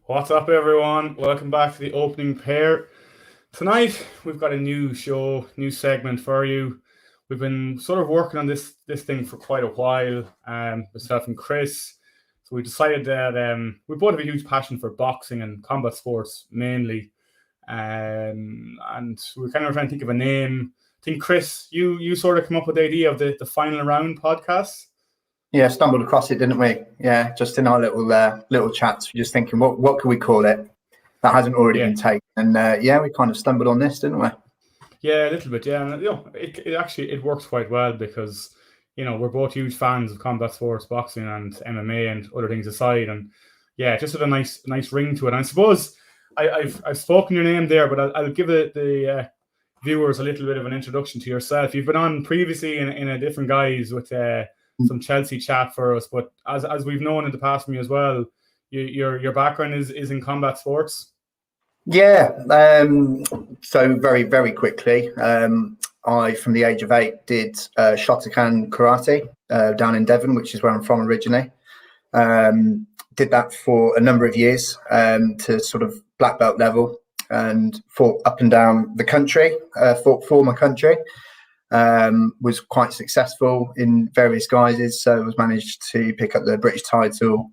What's up, everyone? Welcome back to the opening pair. Tonight, we've got a new show, new segment for you. We've been sort of working on this thing for quite a while, myself and Chris. So we decided that we both have a huge passion for boxing and combat sports mainly. And we were kind of trying to think of a name. I think, Chris, you sort of come up with the idea of the Final Round podcast. Yeah, stumbled across it, didn't we? Yeah, just in our little chats, we're just thinking, what can we call it that hasn't already been taken? And we kind of stumbled on this, didn't we? Yeah, a little bit. Yeah, and it actually works quite well because we're both huge fans of combat sports, boxing and MMA and other things aside, and yeah, just with a nice ring to it. And I suppose I've spoken your name there, but I'll give the viewers a little bit of an introduction to yourself. You've been on previously in a different guise with some Chelsea chat for us, but as we've known in the past from you as well, your background is in combat sports. Yeah. So very, very quickly, I, from the age of 8, did Shotokan karate down in Devon, which is where I'm from originally. Did that for a number of years to sort of black belt level, and fought up and down the country, fought for my country. Was quite successful in various guises, so I was managed to pick up the British title,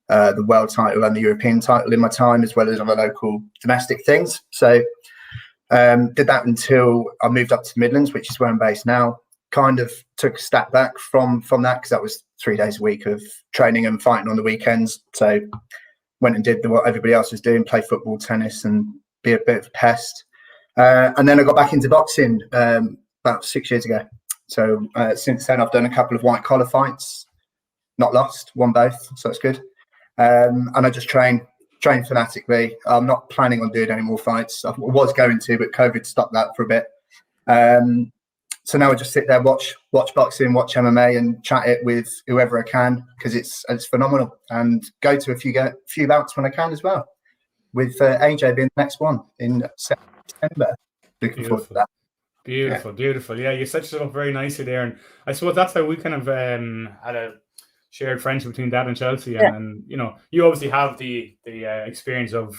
the world title and the European title in my time, as well as other local domestic things. So did that until I moved up to Midlands, which is where I'm based now. Kind of took a step back from that because that was 3 days a week of training and fighting on the weekends. So went and did what everybody else was doing, play football, tennis, and be a bit of a pest. And then I got back into boxing about 6 years ago. So since then, I've done a couple of white collar fights, not lost, won both, so it's good. And I just train fanatically. I'm not planning on doing any more fights. I was going to, but COVID stopped that for a bit. So now I just sit there, watch boxing, watch MMA, and chat it with whoever I can because it's phenomenal. And go to a few bouts when I can as well. With AJ being the next one in September. Looking forward to that. Beautiful. Yeah, you set it up very nicely there, and I suppose that's how we kind of had a shared friendship between Dad and Chelsea. And you obviously have the experience of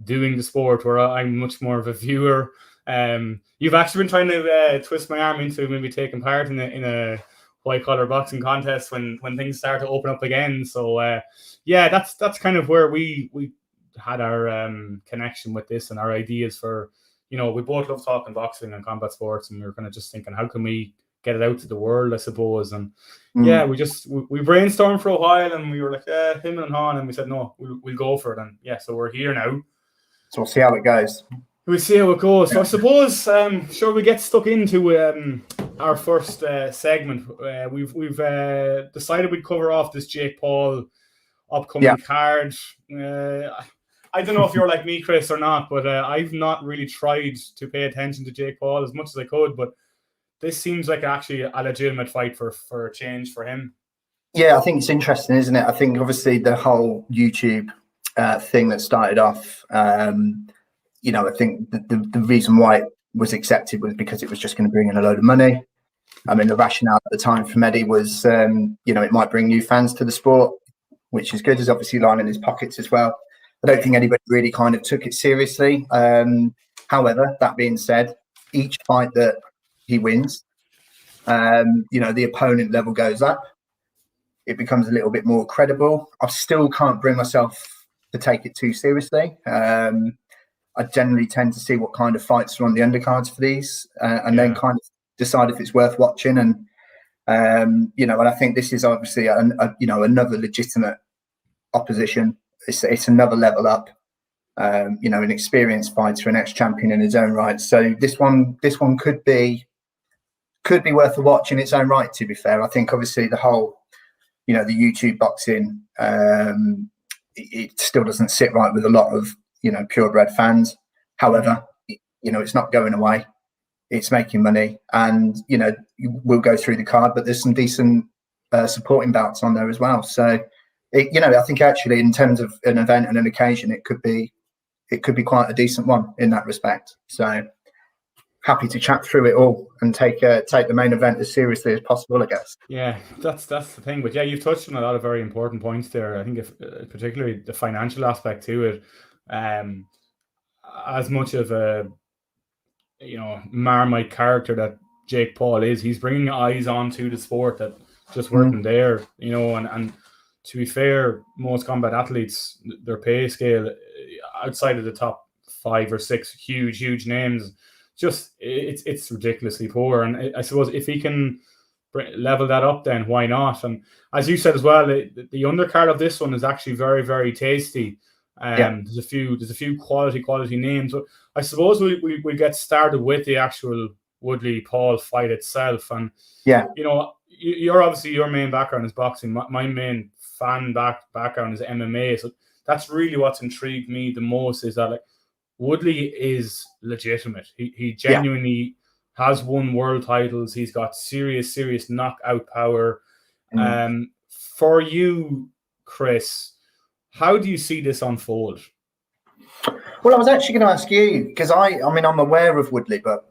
doing the sport, where I'm much more of a viewer. You've actually been trying to twist my arm into maybe taking part in a white collar boxing contest when things start to open up again. So that's kind of where we had our connection with this and our ideas for. We both love talking boxing and combat sports, and we were kind of just thinking, how can we get it out to the world, I suppose. And we brainstormed for a while, and we were like, him and Han, and we said, no, we'll go for it. And so we're here now. So we'll see how it goes. We'll see how it goes. So I suppose, sure, we get stuck into our first segment. We've decided we'd cover off this Jake Paul upcoming card. I don't know if you're like me, Chris, or not, but I've not really tried to pay attention to Jake Paul as much as I could. But this seems like actually a legitimate fight for a change for him. Yeah, I think it's interesting, isn't it? I think obviously the whole YouTube thing that started off, I think the reason why it was accepted was because it was just going to bring in a load of money. I mean, the rationale at the time from Eddie was, it might bring new fans to the sport, which is good. There's obviously lining his pockets as well. I don't think anybody really kind of took it seriously. However, that being said, each fight that he wins, the opponent level goes up. It becomes a little bit more credible. I still can't bring myself to take it too seriously. I generally tend to see what kind of fights are on the undercards for these, and then kind of decide if it's worth watching. And and I think this is obviously another legitimate opposition. It's another level up, an experienced fighter, an ex-champion in his own right. So this one could be worth a watch in its own right. To be fair, I think obviously the whole, the YouTube boxing, it still doesn't sit right with a lot of purebred fans. However, it's not going away. It's making money, and we'll go through the card, but there's some decent supporting bouts on there as well. So. I think actually in terms of an event and an occasion, it could be quite a decent one in that respect. So, happy to chat through it all and take the main event as seriously as possible, I guess. Yeah, that's the thing. But yeah, you've touched on a lot of very important points there. I think if particularly the financial aspect to it, as much of a Marmite character that Jake Paul is, he's bringing eyes onto the sport that just weren't there. And to be fair, most combat athletes, their pay scale outside of the top 5 or 6 huge names, just it's ridiculously poor. And I suppose if he can level that up, then why not? And as you said as well, the undercard of this one is actually very, very tasty. There's a few quality names, but I suppose we get started with the actual Woodley Paul fight itself. And you're obviously, your main background is boxing. My main background is MMA. So that's really what's intrigued me the most, is that like Woodley is legitimate. He genuinely has won world titles. He's got serious knockout power. For you, Chris, how do you see this unfold? Well, I was actually going to ask you, because I mean, I'm aware of Woodley, but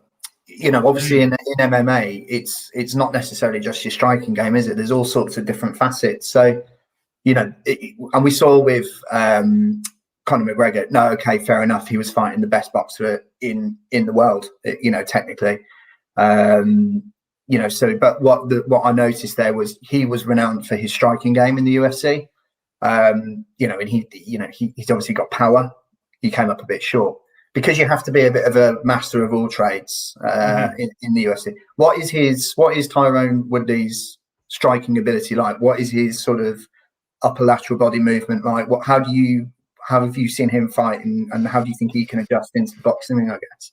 obviously in MMA, it's not necessarily just your striking game, is it? There's all sorts of different facets. So, and we saw with Conor McGregor. No, okay, fair enough. He was fighting the best boxer in the world, technically. So, but what I noticed there was he was renowned for his striking game in the UFC. And he's obviously got power. He came up a bit short because you have to be a bit of a master of all trades in the UFC. What is Tyron Woodley's striking ability like? What is his sort of upper lateral body movement like? How have you seen him fight, and how do you think he can adjust into boxing, I guess?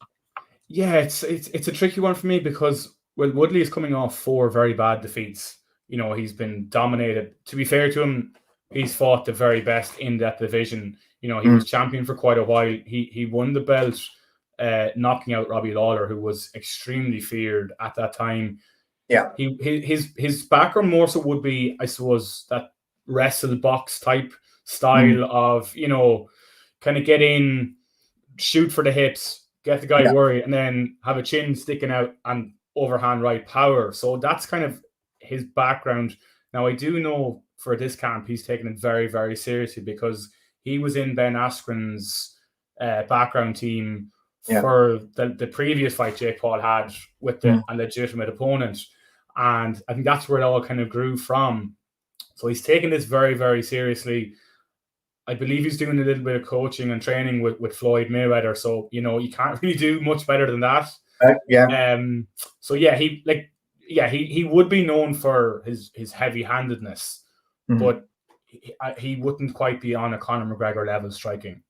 Yeah, it's a tricky one for me because Woodley is coming off 4 very bad defeats. He's been dominated. To be fair to him, he's fought the very best in that division. He was champion for quite a while. He won the belt, knocking out Robbie Lawler, who was extremely feared at that time. Yeah. His background more so would be, I suppose, that wrestle box type style of, kind of get in, shoot for the hips, get the guy worried, and then have a chin sticking out and overhand right power. So that's kind of his background. Now, I do know for this camp, he's taken it very, very seriously because he was in Ben Askren's background team for the previous fight Jake Paul had with a legitimate opponent. And I think that's where it all kind of grew from. So he's taken this very, very seriously. I believe he's doing a little bit of coaching and training with Floyd Mayweather. So, you can't really do much better than that. He would be known for his heavy-handedness, but he wouldn't quite be on a Conor McGregor level striking.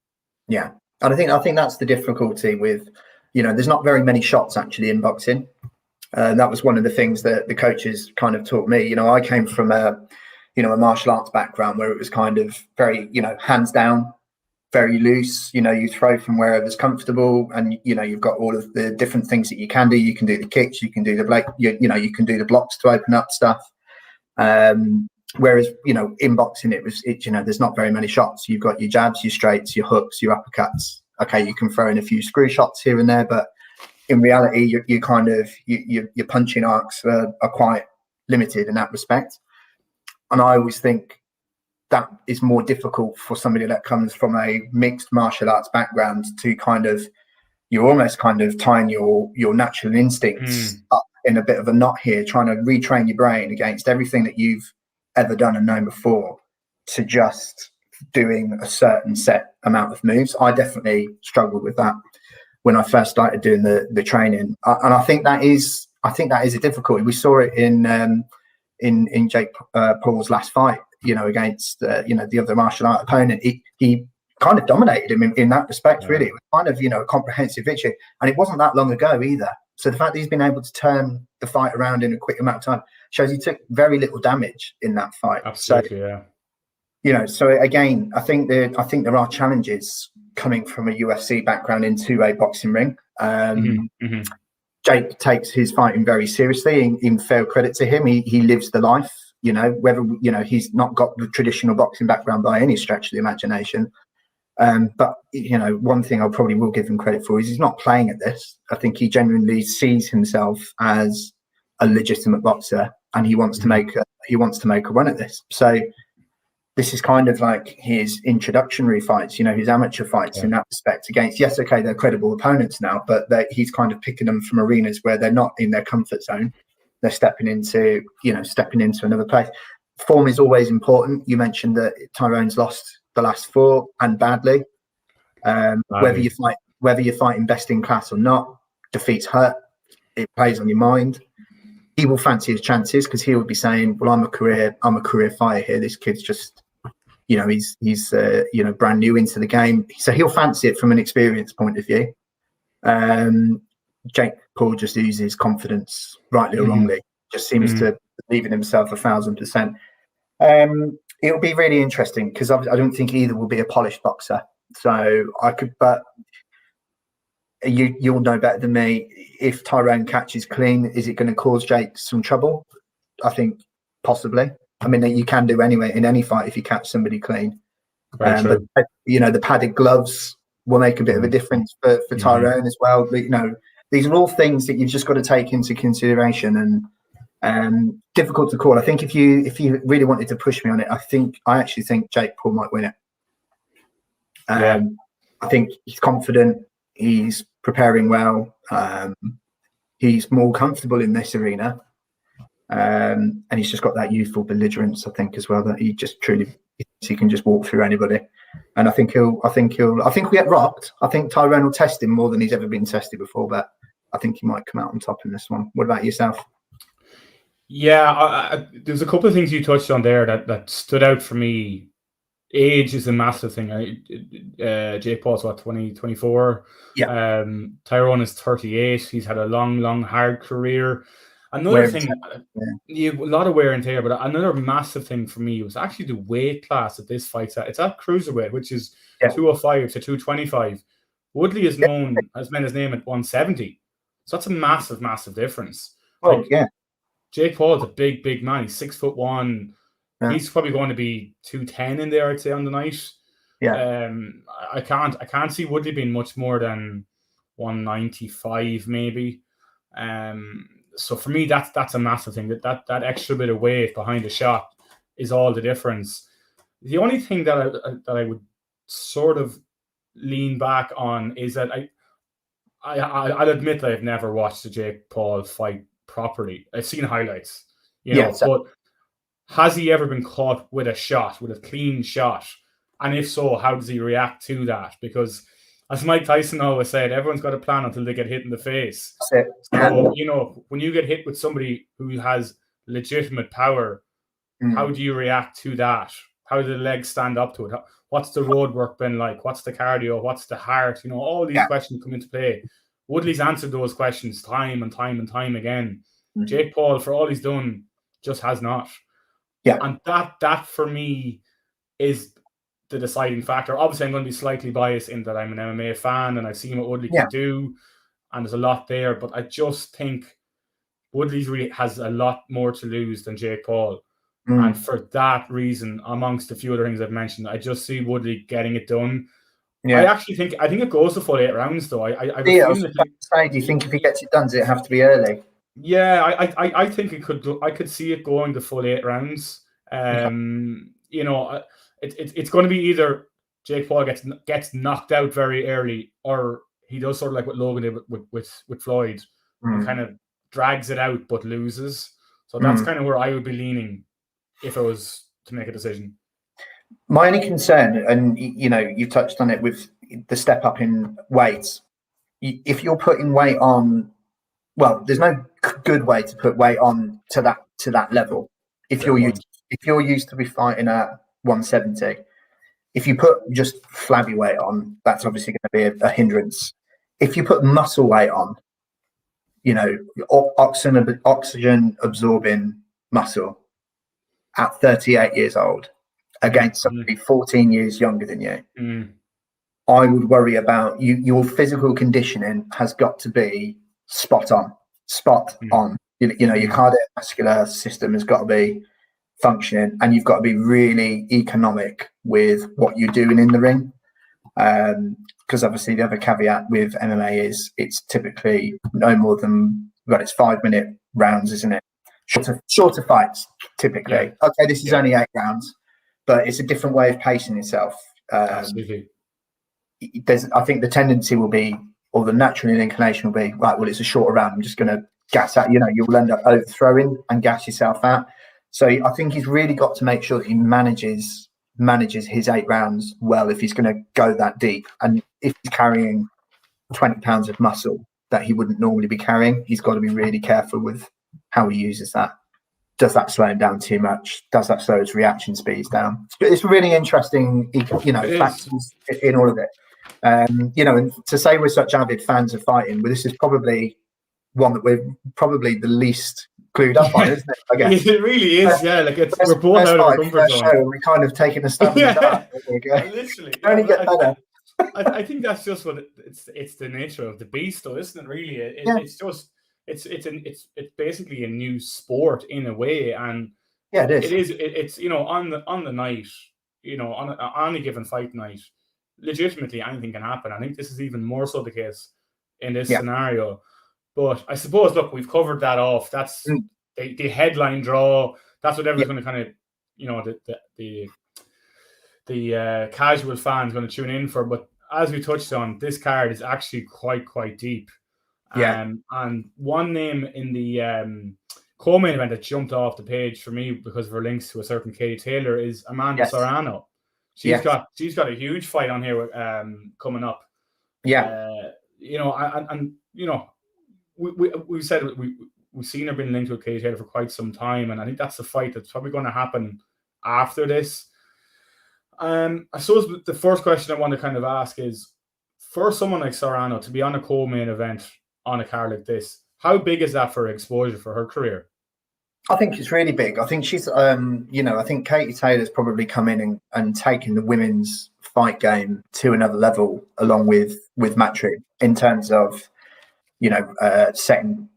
Yeah. And I think that's the difficulty with, there's not very many shots actually in boxing. That was one of the things that the coaches kind of taught me. I came from a martial arts background where it was kind of very, hands down, very loose. You throw from wherever's comfortable, and you've got all of the different things that you can do. You can do the kicks, you can do the you can do the blocks to open up stuff. Whereas in boxing, there's not very many shots. You've got your jabs, your straights, your hooks, your uppercuts. Okay, you can throw in a few screw shots here and there, but in reality, your punching arcs are quite limited in that respect. And I always think that is more difficult for somebody that comes from a mixed martial arts background to you're almost kind of tying your natural instincts up in a bit of a knot here, trying to retrain your brain against everything that you've ever done and known before to just doing a certain set amount of moves. I definitely struggled with that when I first started doing the training. And I think that is a difficulty. We saw it in Jake Paul's last fight, against the other martial art opponent. He kind of dominated him in that respect. Really, it was kind of a comprehensive victory, and it wasn't that long ago either. So the fact that he's been able to turn the fight around in a quick amount of time shows he took very little damage in that fight. Absolutely, So again, I think there are challenges coming from a UFC background into a boxing ring. Jake takes his fighting very seriously. In fair credit to him, he lives the life. Whether he's not got the traditional boxing background by any stretch of the imagination. But you know, one thing I probably will give him credit for is he's not playing at this. I think he genuinely sees himself as a legitimate boxer, and he wants to make a run at this. So this is kind of like his introductory fights, you know, his amateur fights in that respect against, yes, okay, they're credible opponents now, but he's kind of picking them from arenas where they're not in their comfort zone. They're stepping into another place. Form is always important. You mentioned that Tyrone's lost the last 4 and badly. Whether you're fighting best in class or not, defeats hurt. It plays on your mind. He will fancy his chances because he will be saying, "Well, I'm a career fighter here. This kid's just, you know, he's brand new into the game." So he'll fancy it from an experience point of view. Jake Paul just oozes confidence, rightly or wrongly. Just seems to believe in himself 1,000%. It'll be really interesting because I don't think either will be a polished boxer. So but you'll know better than me. If Tyrone catches clean, is it going to cause Jake some trouble? I think possibly. I mean, you can do anyway in any fight if you catch somebody clean. But you know, the padded gloves will make a bit of a difference for Tyrone as well. But you know, these are all things that you've just got to take into consideration, and difficult to call. I think if you really wanted to push me on it, I actually think Jake Paul might win it. I think he's confident. He's preparing well. He's more comfortable in this arena, and he's just got that youthful belligerence, I think, as well, that he just truly he can just walk through anybody. And I think we'll get rocked. I think Tyron will test him more than he's ever been tested before, but I think he might come out on top in this one. What about yourself? Yeah, there's a couple of things you touched on there that stood out for me. Age is a massive thing. Jake Paul's 24. Yeah. Tyron is 38. He's had a long, hard career. Another thing, a lot of wear and tear, but another massive thing for me was actually the weight class that this fight's at. It's at cruiserweight, which is 205 to 225. Woodley has made his name at 170. So that's a massive difference. Oh, yeah. Jake Paul is a big man. He's 6'1". Yeah. He's probably going to be 210 in there, I'd say, on the night. Yeah. I can't see Woodley being much more than 195, maybe. So for me, that's a massive thing. That extra bit of weight behind the shot is all the difference. The only thing that I would sort of lean back on is that I'll admit that I've never watched the Jake Paul fight properly. I've seen highlights, but has he ever been caught with a clean shot? And if so, how does he react to that? Because as Mike Tyson always said, everyone's got a plan until they get hit in the face. So, when you get hit with somebody who has legitimate power, how do you react to that? How do the legs stand up to it? What's the road work been like? What's the cardio? What's the heart? All these questions come into play. Woodley's answered those questions time and time again. Jake Paul, for all he's done, just has not. Yeah. And that for me is the deciding factor. Obviously, I'm going to be slightly biased in that I'm an MMA fan and I've seen what Woodley can do, and there's a lot there. But I just think Woodley really has a lot more to lose than Jake Paul. And for that reason, amongst a few other things I've mentioned, I just see Woodley getting it done. Yeah. I think it goes to full 8 rounds, though. Do you think if he gets it done, does it have to be early? Yeah, I think it could. I could see it going the full 8 rounds. It's going to be either Jake Paul gets knocked out very early, or he does sort of like what Logan did with Floyd, and kind of drags it out but loses. So that's kind of where I would be leaning if I was to make a decision. My only concern, and you've touched on it with the step up in weights. If you're putting weight on, well, there's no good way to put weight on to that level. If you're used to be fighting at 170, if you put just flabby weight on, that's obviously going to be a hindrance. If you put muscle weight on, oxygen absorbing muscle at 38 years old against somebody 14 years younger than you, I would worry about your physical conditioning has got to be spot on. Your cardiovascular system has got to be functioning, and you've got to be really economic with what you're doing in the ring. Because obviously the other caveat with MMA is it's typically no more than, well, it's 5-minute rounds, isn't it? Shorter fights, typically. Yeah. Okay, this is only 8 rounds, but it's a different way of pacing yourself. Absolutely. I think the tendency will be, or the natural inclination will be, right, well, it's a shorter round, I'm just going to gas out, you'll end up overthrowing and gas yourself out. So I think he's really got to make sure that he manages his 8 rounds well if he's going to go that deep. And if he's carrying 20 pounds of muscle that he wouldn't normally be carrying, he's got to be really careful with how he uses that. Does that slow him down too much? Does that slow his reaction speeds down? It's really interesting, factors in all of it. And to say we're such avid fans of fighting, well, this is probably one that we're probably the least clued up on, isn't it? I guess it really is. We're both out of our comfort zone. We're kind of taking a stab in the dark. Literally, only get better. I think that's just what it's the nature of the beast, though, isn't it? Really, it's basically a new sport in a way, and it is. It's on the night, on a given fight night, legitimately anything can happen. I think this is even more so the case in this scenario. But I suppose, look, we've covered that off. That's the headline draw. That's what everyone's going to kind of, the casual fans going to tune in for. But as we touched on, this card is actually quite deep. And one name in the co-main event that jumped off the page for me because of her links to a certain Katie Taylor is Amanda Serrano. She's got a huge fight on here coming up. We've said we've seen her being linked with Katie Taylor for quite some time, and I think that's the fight that's probably going to happen after this. I suppose the first question I want to kind of ask is, for someone like Serrano to be on a co-main event on a card like this, how big is that for exposure for her career? I think it's really big. I think she's, I think Katie Taylor's probably come in and taken the women's fight game to another level, along with Matri, in terms of, setting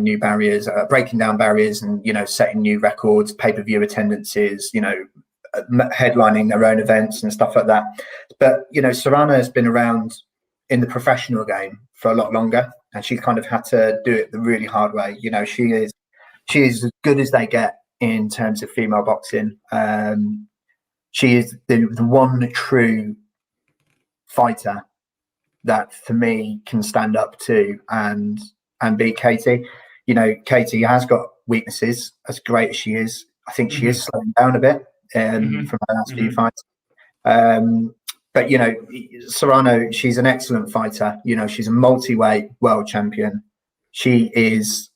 new barriers, breaking down barriers, and setting new records, pay-per-view attendances, headlining their own events and stuff like that. But Serrano has been around in the professional game for a lot longer, and she's kind of had to do it the really hard way. She is as good as they get in terms of female boxing. She is the one true fighter that, for me, can stand up to and beat Katie. Katie has got weaknesses. As great as she is, I think she is slowing down a bit from her last few fights. But Serrano, she's an excellent fighter. She's a multi-weight world champion. She is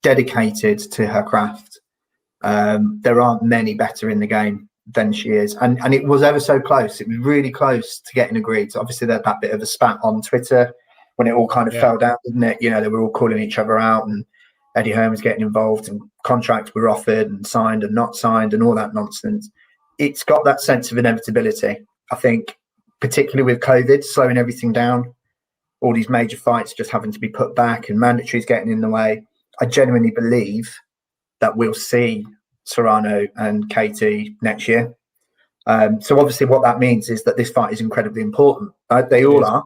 dedicated to her craft. There aren't many better in the game than she is, and it was ever so close. It was really close to getting agreed. So obviously, there's that bit of a spat on Twitter when it all kind of fell down, didn't it? They were all calling each other out, and Eddie Hearn was getting involved, and contracts were offered and signed and not signed, and all that nonsense. It's got that sense of inevitability. I think, particularly with COVID slowing everything down, all these major fights just having to be put back, and mandatories getting in the way. I genuinely believe that we'll see Serrano and Katie next year. So obviously what that means is that this fight is incredibly important. They all are.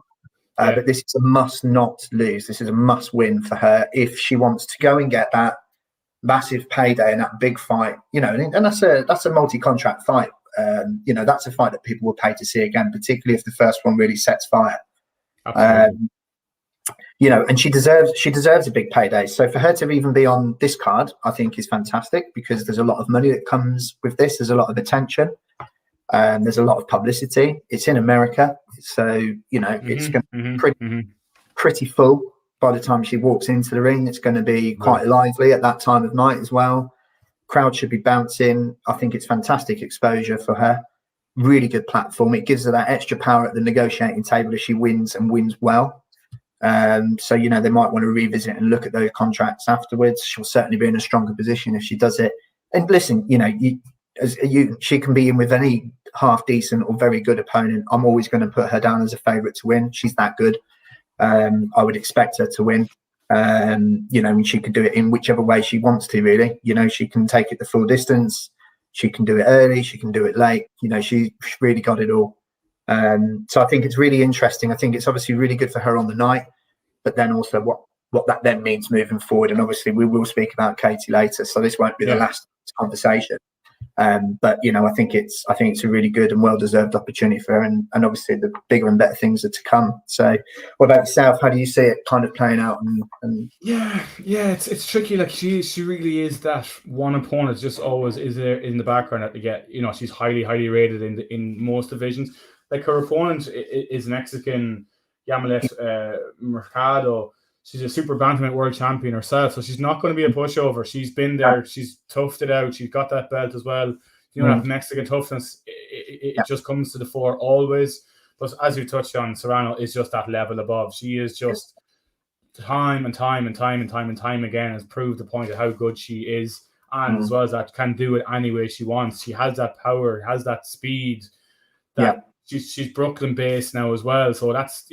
But this is a must not lose. This is a must win for her if she wants to go and get that massive payday and that big fight. And that's a multi-contract fight. That's a fight that people will pay to see again, particularly if the first one really sets fire. And she deserves a big payday. So for her to even be on this card, I think is fantastic, because there's a lot of money that comes with this. There's a lot of attention. There's a lot of publicity. It's in America, so it's going to be pretty full by the time she walks into the ring. It's going to be quite lively at that time of night as well. Crowd should be bouncing. I think it's fantastic exposure for her. Really good platform. It gives her that extra power at the negotiating table if she wins and wins well. So they might want to revisit and look at those contracts afterwards. She'll certainly be in a stronger position if she does it. And listen, she can be in with any half decent or very good opponent. I'm always going to put her down as a favourite to win. She's that good. I would expect her to win. And she can do it in whichever way she wants to, really. She can take it the full distance. She can do it early. She can do it late. She's really got it all. So I think it's really interesting. I think it's obviously really good for her on the night, but then also what that then means moving forward. And obviously we will speak about Katie later, so this won't be the last conversation. But I think it's a really good and well-deserved opportunity for her, and obviously the bigger and better things are to come. So what about yourself? How do you see it kind of playing out? And yeah, it's tricky. Like she really is that one opponent, just always is there in the background that they get. She's highly rated in most divisions. Like her opponent is Mexican Yamilet Mercado. She's a super bantamweight world champion herself, so she's not going to be a pushover. She's been there. She's toughed it out. She's got that belt as well. That Mexican toughness, it just comes to the fore always. But as you touched on, Serrano is just that level above. She is just time and time again has proved the point of how good she is, and as well as that, can do it any way she wants. She has that power, has that speed. That she's Brooklyn based now as well, so that's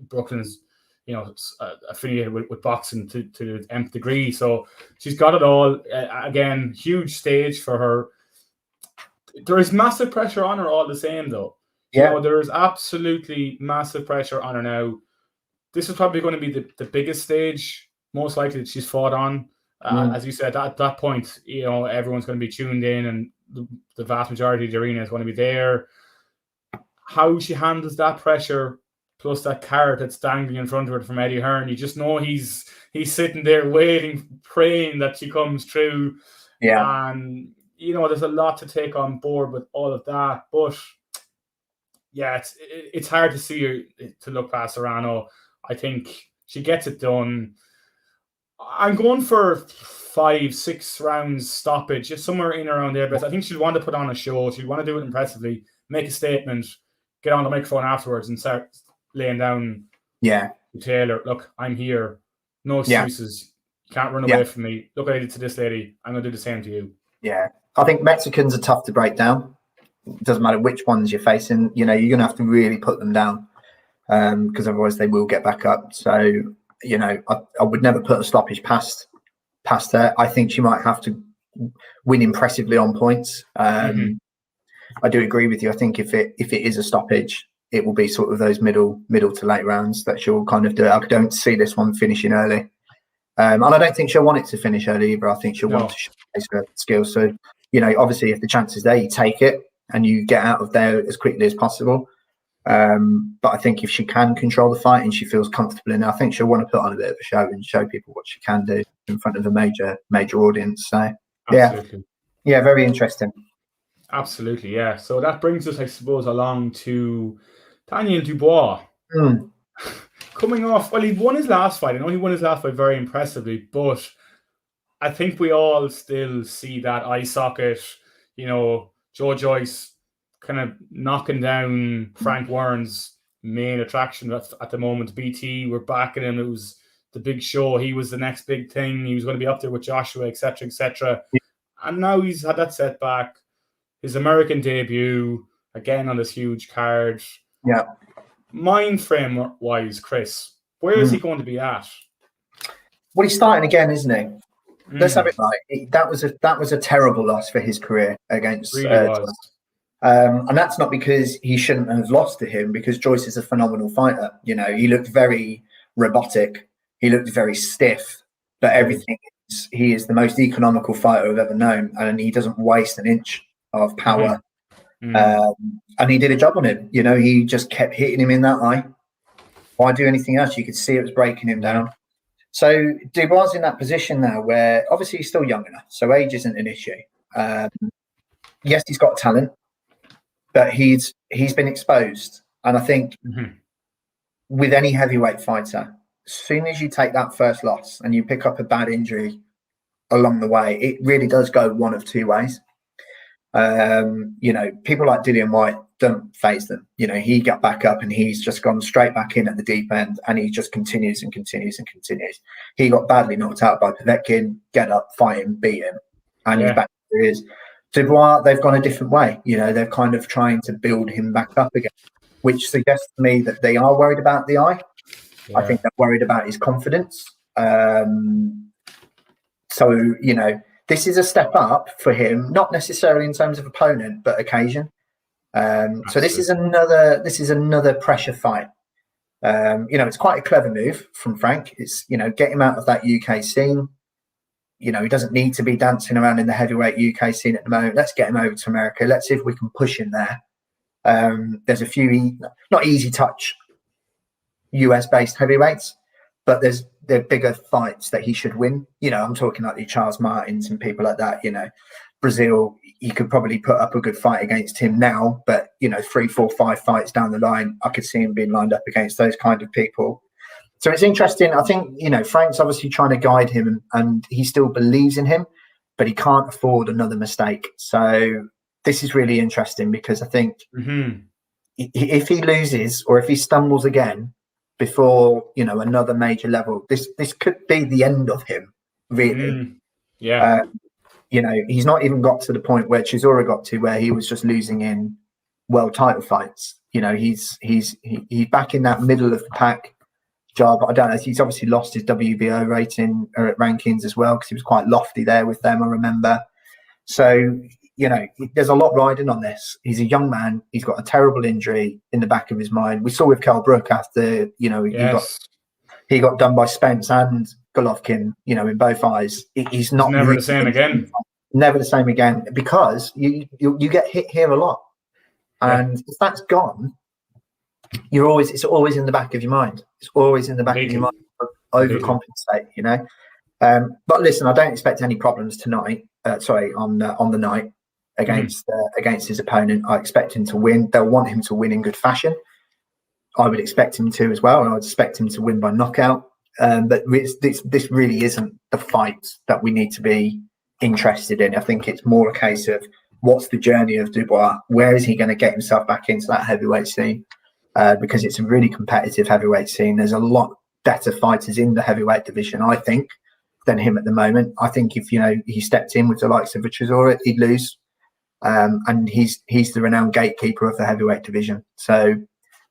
Brooklyn's affiliated with boxing to the nth degree. So she's got it all. Again, huge stage for her. There is massive pressure on her all the same, though. There is absolutely massive pressure on her now. This is probably going to be the biggest stage, most likely, that she's fought on. As you said, at that point, everyone's going to be tuned in, and the vast majority of the arena is going to be there. How she handles that pressure, plus that carrot that's dangling in front of her from Eddie Hearn, you just know he's sitting there waiting, praying that she comes through. And there's a lot to take on board with all of that, but it's hard to see her to look past Serrano. I think she gets it done. I'm going for 5-6 rounds stoppage, just somewhere in around there. But I think she'd want to put on a show. She'd want to do it impressively, make a statement, get on the microphone afterwards, and start laying down. To Taylor, look, I'm here. No excuses. You can't run away from me. Look what I did to this lady. I'm going to do the same to you. I think Mexicans are tough to break down. It doesn't matter which ones you're facing. You're going to have to really put them down, because otherwise they will get back up. So, I would never put a stoppage past her. I think she might have to win impressively on points. I do agree with you. I think if it is a stoppage, it will be sort of those middle to late rounds that she'll kind of do it. I don't see this one finishing early. And I don't think she'll want it to finish early either. I think she'll want to showcase her skills. So, obviously if the chance is there, you take it and you get out of there as quickly as possible. But I think if she can control the fight and she feels comfortable in it, I think she'll want to put on a bit of a show and show people what she can do in front of a major audience. So very interesting. Absolutely, yeah. So that brings us, I suppose, along to Daniel Dubois. Coming off, well, he won his last fight. I know he won his last fight very impressively, but I think we all still see that eye socket, Joe Joyce kind of knocking down Frank Warren's main attraction at the moment. BT were backing him. It was the big show. He was the next big thing. He was going to be up there with Joshua, etc., etc. And now he's had that setback. His American debut, again on this huge card. Mind frame wise, Chris, where is he going to be at? Well, he's starting again, isn't he? Let's have it right. That was a terrible loss for his career against. Really was. And that's not because he shouldn't have lost to him, because Joyce is a phenomenal fighter. He looked very robotic. He looked very stiff, but everything he is the most economical fighter I've ever known, and he doesn't waste an inch of power. And he did a job on him. He just kept hitting him in that eye. Why do anything else? You could see it was breaking him down. So Dubois in that position now where obviously he's still young enough, so age isn't an issue. Yes, he's got talent, but he's been exposed. And I think with any heavyweight fighter, as soon as you take that first loss and you pick up a bad injury along the way, it really does go one of two ways. People like Dillian White don't faze them. He got back up and he's just gone straight back in at the deep end, and he just continues and continues and continues. He got badly knocked out by Povetkin, get up, fight him, beat him, and he's back where he is. Dubois, they've gone a different way. They're kind of trying to build him back up again, which suggests to me that they are worried about the eye. I think they're worried about his confidence. This is a step up for him, not necessarily in terms of opponent, but occasion. So this is another pressure fight. It's quite a clever move from Frank. It's, get him out of that UK scene. He doesn't need to be dancing around in the heavyweight UK scene at the moment. Let's get him over to America. Let's see if we can push him there. There's a few not easy touch US based heavyweights, but there are bigger fights that he should win. I'm talking like the Charles Martins and people like that. Brazil, you could probably put up a good fight against him now, but 3, 4, 5 fights down the line, I could see him being lined up against those kind of people. So it's interesting. I think, Frank's obviously trying to guide him and he still believes in him, but he can't afford another mistake. So this is really interesting because I think if he loses or if he stumbles again before, another major level, this could be the end of him, really. Yeah. He's not even got to the point where Chisora got to, where he was just losing in world title fights. He's back in that middle of the pack job. I don't know. He's obviously lost his WBO rating or rankings as well because he was quite lofty there with them, I remember. So, there's a lot riding on this. He's a young man. He's got a terrible injury in the back of his mind. We saw with Kell Brook after, he got done by Spence and Golovkin, in both eyes. He's not never the same again. Never the same again, because you get hit here a lot. And if that's gone, it's always in the back of your mind. It's always in the back of your mind. Overcompensate, But listen, I don't expect any problems tonight. On the night against his opponent. I expect him to win. They'll want him to win in good fashion. I would expect him to as well, and I would expect him to win by knockout. But this really isn't the fight that we need to be interested in. I think it's more a case of what's the journey of Dubois? Where is he going to get himself back into that heavyweight scene? Because it's a really competitive heavyweight scene. There's a lot better fighters in the heavyweight division, I think, than him at the moment. I think if he stepped in with the likes of Chisora, he'd lose. And he's the renowned gatekeeper of the heavyweight division. So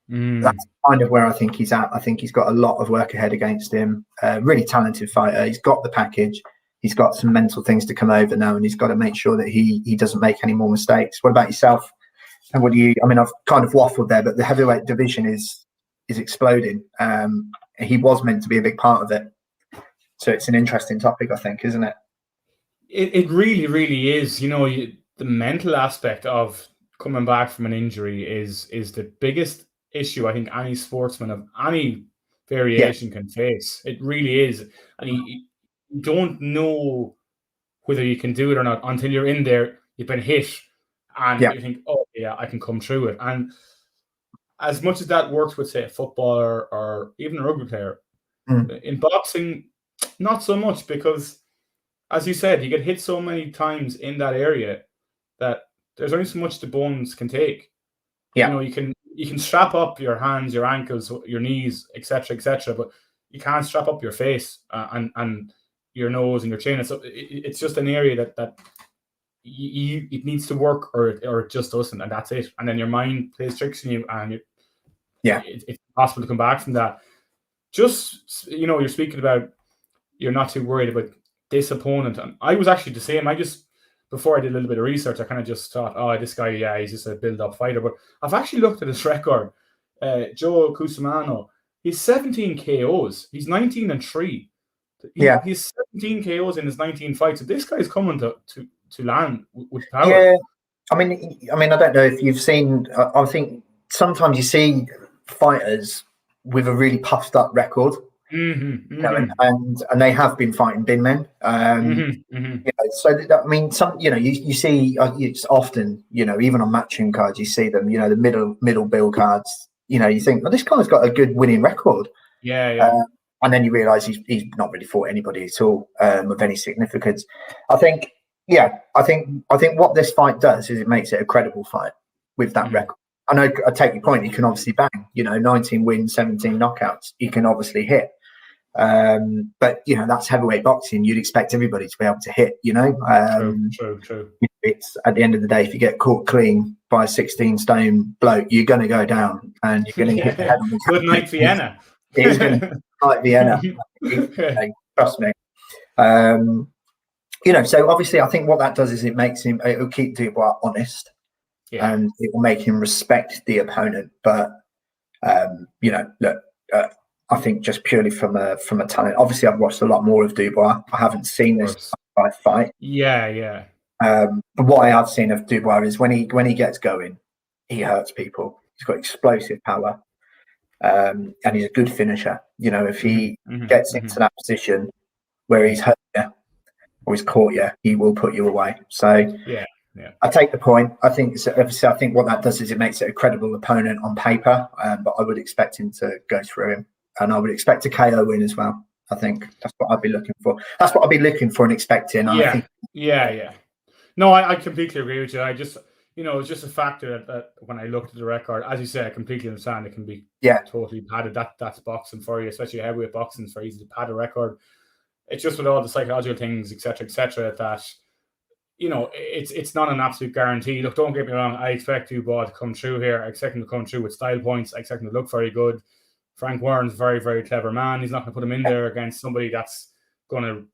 that's kind of where I think he's at. I think he's got a lot of work ahead against him. Really talented fighter. He's got the package. He's got some mental things to come over now, and he's got to make sure that he doesn't make any more mistakes. What about yourself? And I've kind of waffled there, but the heavyweight division is exploding. He was meant to be a big part of it. So it's an interesting topic, I think, isn't it? It really, really is. The mental aspect of coming back from an injury is the biggest issue I think any sportsman of any variation can face. It really is. And you don't know whether you can do it or not until you're in there, you've been hit, and you think, oh, yeah, I can come through it. And as much as that works with, say, a footballer or even a rugby player, in boxing, not so much, because, as you said, you get hit so many times in that area that there's only so much the bones can take. Yeah. You can strap up your hands, your ankles, your knees, etc., but you can't strap up your face and your nose and your chin. So it's just an area that it needs to work, or it just doesn't, and that's it. And then your mind plays tricks on you, and it's impossible to come back from that. Just, you're speaking about you're not too worried about this opponent. And I was actually the same. Before I did a little bit of research, I kind of just thought, oh, this guy, he's just a build-up fighter. But I've actually looked at his record. Joe Cusumano, he's 17 KOs. He's 19-3. He's 17 KOs in his 19 fights. So this guy's coming to land with power. Yeah, I mean, I don't know if you've seen. I think sometimes you see fighters with a really puffed up record, and they have been fighting bin men. So you see, it's often, even on matching cards, you see them. The middle bill cards. You think, well, this guy's got a good winning record. And then you realise he's not really fought anybody at all of any significance. I think what this fight does is it makes it a credible fight with that record. I know, I take your point. He can obviously bang, 19 wins, 17 knockouts. He can obviously hit. But, that's heavyweight boxing. You'd expect everybody to be able to hit, True. It's at the end of the day, if you get caught clean by a 16-stone bloke, you're going to go down and you're going to hit the head on the Good night, Vienna. It is going to be like Vienna. Trust me. So obviously I think what that does is it'll keep Dubois honest. Yeah. and it will make him respect the opponent. But look, I think just purely from a talent. Obviously, I've watched a lot more of Dubois. I haven't seen this fight. Yeah. But what I have seen of Dubois is when he gets going, he hurts people. He's got explosive power, and he's a good finisher. If he gets into that position where he's hurt you or he's caught you, he will put you away. So yeah. I take the point. I think obviously, I think what that does is it makes it a credible opponent on paper. But I would expect him to go through him, and I would expect a KO win as well. I think that's what I'd be looking for. That's what I'd be looking for and expecting. Yeah. I think. Yeah. No, I completely agree with you. I just, it's just a factor that when I looked at the record, as you say, I completely understand it can be totally padded. That's boxing for you, especially heavyweight boxing. It's very easy to pad a record. It's just with all the psychological things, etc., that it's not an absolute guarantee. Look, don't get me wrong. I expect Dubois to come through here. I expect him to come through with style points. I expect him to look very good. Frank Warren's a very, very clever man. He's not going to put him in there against somebody that's going to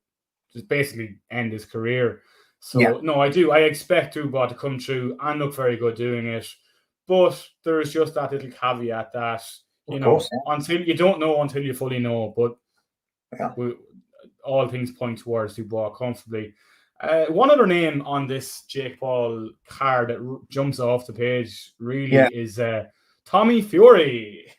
just basically end his career. So, no, I do. I expect Dubois to come through and look very good doing it. But there is just that little caveat that, until you don't know until you fully know. But all things point towards Dubois comfortably. One other name on this Jake Paul card that jumps off the page really is Tommy Fury,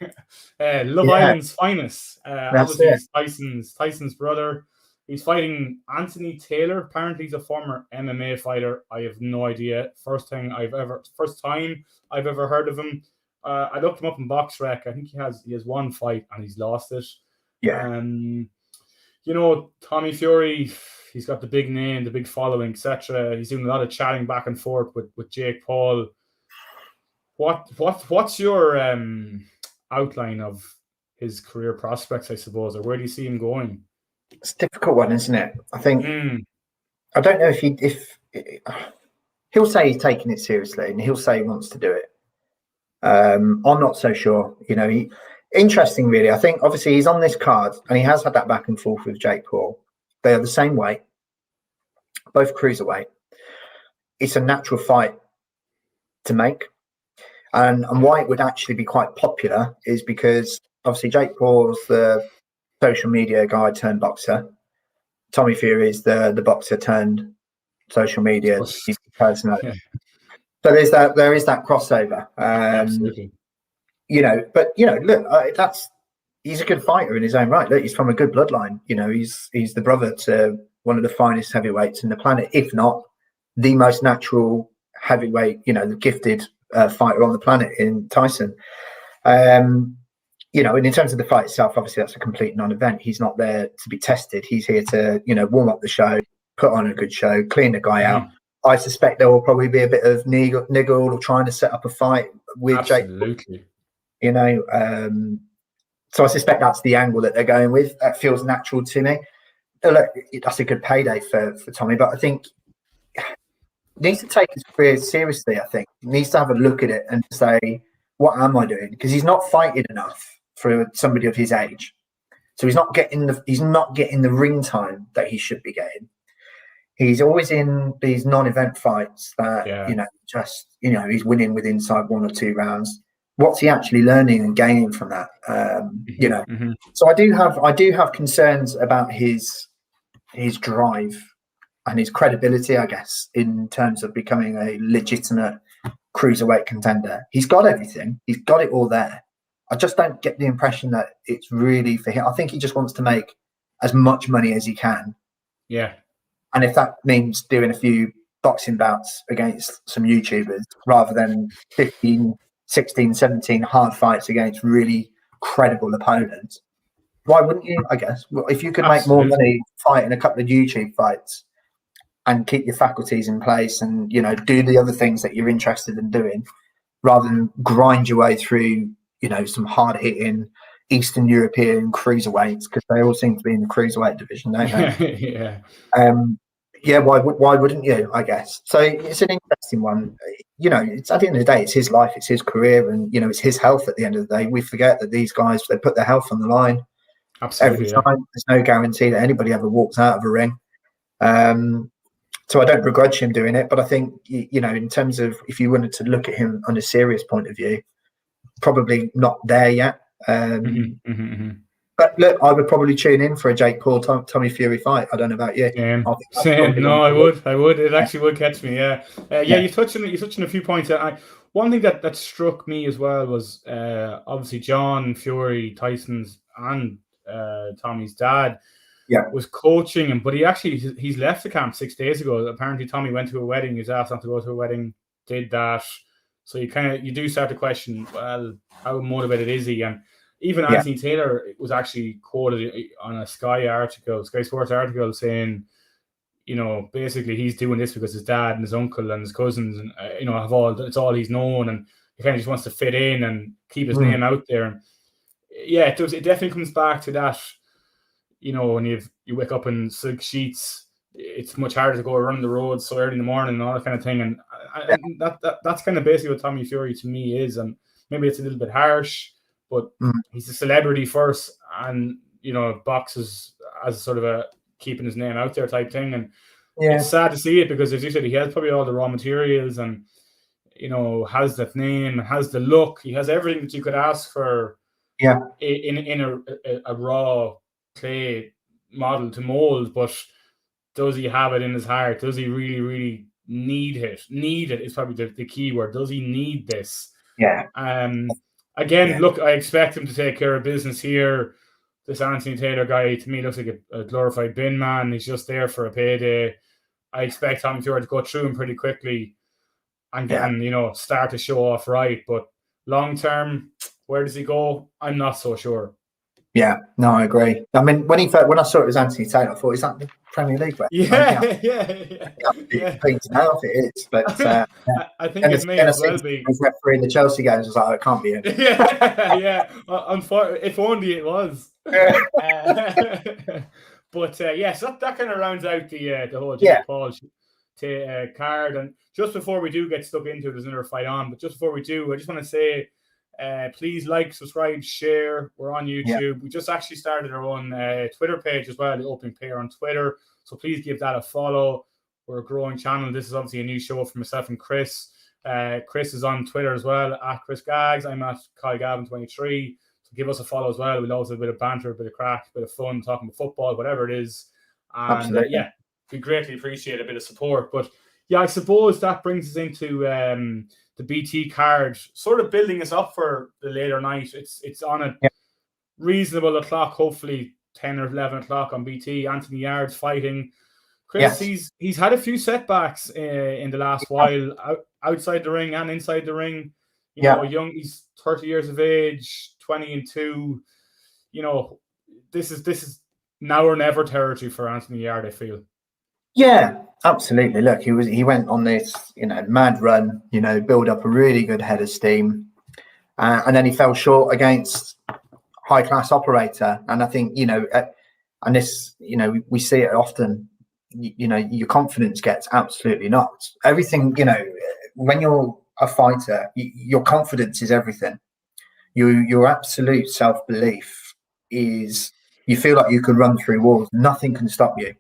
Love Island's finest. Obviously, he's Tyson's brother. He's fighting Anthony Taylor. Apparently, he's a former MMA fighter. I have no idea. First time I've ever heard of him. I looked him up in BoxRec. I think he has one fight and he's lost it. Yeah. Tommy Fury, he's got the big name, the big following, etc. He's doing a lot of chatting back and forth with Jake Paul. What's your outline of his career prospects, I suppose, or where do you see him going? It's a difficult one, isn't it? I think I don't know if he'll say he's taking it seriously and he'll say he wants to do it. I'm not so sure. Interesting, really. I think obviously he's on this card and he has had that back and forth with Jake Paul. They are the same weight, both cruiserweight. It's a natural fight to make. And why it would actually be quite popular is because obviously Jake Paul's the social media guy turned boxer. Tommy Fury is the boxer turned social media personality. So there is that crossover. Absolutely. Look, he's a good fighter in his own right. Look, he's from a good bloodline. He's the brother to one of the finest heavyweights in the planet, if not the most natural heavyweight. The gifted fighter on the planet in Tyson. And in terms of the fight itself, obviously that's a complete non-event. He's not there to be tested. He's here to, warm up the show, put on a good show, clean the guy out. I suspect there will probably be a bit of niggle or trying to set up a fight with Absolutely. Jake. So I suspect that's the angle that they're going with. That feels natural to me. Look, that's a good payday for Tommy, but I think he needs to take his career seriously. I think he needs to have a look at it and say, what am I doing? Because he's not fighting enough for somebody of his age. So he's not getting the ring time that he should be getting. He's always in these non-event fights that he's winning with inside 1 or 2 rounds. What's he actually learning and gaining from that? So I do have concerns about his drive and his credibility, I guess, in terms of becoming a legitimate cruiserweight contender. He's got everything. He's got it all there. I just don't get the impression that it's really for him. I think he just wants to make as much money as he can. Yeah. And if that means doing a few boxing bouts against some YouTubers rather than 15, 16, 17 hard fights against really credible opponents, why wouldn't you, I guess? Well, if you could make more money fighting a couple of YouTube fights and keep your faculties in place and, do the other things that you're interested in doing rather than grind your way through, some hard-hitting Eastern European cruiserweights, because they all seem to be in the cruiserweight division, don't they? Why wouldn't you, I guess? So it's an interesting one. It's at the end of the day, it's his life, it's his career, and it's his health at the end of the day. We forget that these guys, they put their health on the line. Absolutely, every time. There's no guarantee that anybody ever walks out of a ring. So I don't begrudge him doing it, but I think, you know, in terms of if you wanted to look at him on a serious point of view, probably not there yet. But look, I would probably tune in for a Jake Paul Tommy Fury fight. I don't know about you. Same. No, I would. It actually would catch me. Yeah. You touched on a few points. One thing that struck me as well was obviously John Fury, Tyson's and Tommy's dad was coaching him, but he's left the camp 6 days ago. Apparently Tommy went to a wedding. He was asked not to go to a wedding, did that. So you do start to question, well, how motivated is he? And even Anthony Taylor was actually quoted on a Sky Sports article saying, you know, basically he's doing this because his dad and his uncle and his cousins and you know it's all he's known, and he kind of just wants to fit in and keep his name out there. And yeah, it does. It definitely comes back to that. You know, when you wake up in silk sheets, it's much harder to go around the road so early in the morning and all that kind of thing. And that's kind of basically what Tommy Fury to me is. And maybe it's a little bit harsh, but he's a celebrity first, and you know, boxes as sort of a keeping his name out there type thing. And it's sad to see it because, as you said, he has probably all the raw materials, and you know, has that name, has the look, he has everything that you could ask for. In a raw clay model to mold, but does he have it in his heart? Does he really, really need it? Need it is probably the key word. Does he need this? Again, look, I expect him to take care of business here. This Anthony Taylor guy, to me, looks like a glorified bin man. He's just there for a payday. I expect Tommy Fury to go through him pretty quickly and you know, start to show off right. But long term, where does he go? I'm not so sure. Yeah, no, I agree. I mean, when I saw it was Anthony Taylor, I thought, is that the Premier League? Yeah. Please, now if it is, but I think it may as well be. Referee the Chelsea games was like, oh, it can't be him. If only it was. But so that kind of rounds out the whole Jake Paul card. And just before we do get stuck into it, there's another fight on. But just before we do, I just want to say, please like, subscribe, share. We're on YouTube. We just actually started our own Twitter page as well, the Opening Pair on Twitter. So please give that a follow. We're a growing channel. This is obviously a new show for myself and Chris. Chris is on Twitter as well, at Chris Gags. I'm at KyleGavin23. So give us a follow as well. We'll always have a bit of banter, a bit of crack, a bit of fun, talking about football, whatever it is. And we greatly appreciate a bit of support. But yeah, I suppose that brings us into the BT card, sort of building us up for the later night. It's on a reasonable o'clock, hopefully 10 or 11 o'clock on BT. Anthony Yarde's fighting. Chris, he's had a few setbacks in the last while, outside the ring and inside the ring. You know, he's 30 years of age, 20-2. You know, this is now or never territory for Anthony Yarde, I feel. Yeah, absolutely. Look, he went on this, you know, mad run, you know, build up a really good head of steam, and then he fell short against high class operator. And I think, you know, and this, you know, we see it often. You know, your confidence gets absolutely knocked. Everything, you know, when you're a fighter, your confidence is everything. Your absolute self belief is, you feel like you can run through walls. Nothing can stop you.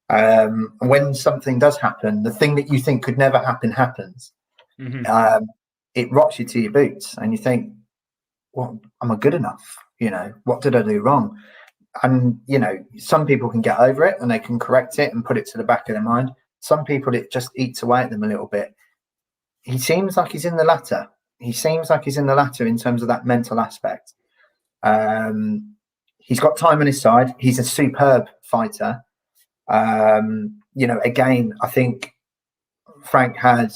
And when something does happen, the thing that you think could never happen happens. It rocks you to your boots, and you think, "Well, am I good enough? You know, what did I do wrong?" And you know, some people can get over it and they can correct it and put it to the back of their mind. Some people, it just eats away at them a little bit. He seems like he's in the latter. He seems like he's in the latter in terms of that mental aspect. He's got time on his side. He's a superb fighter. You know, again, I think Frank had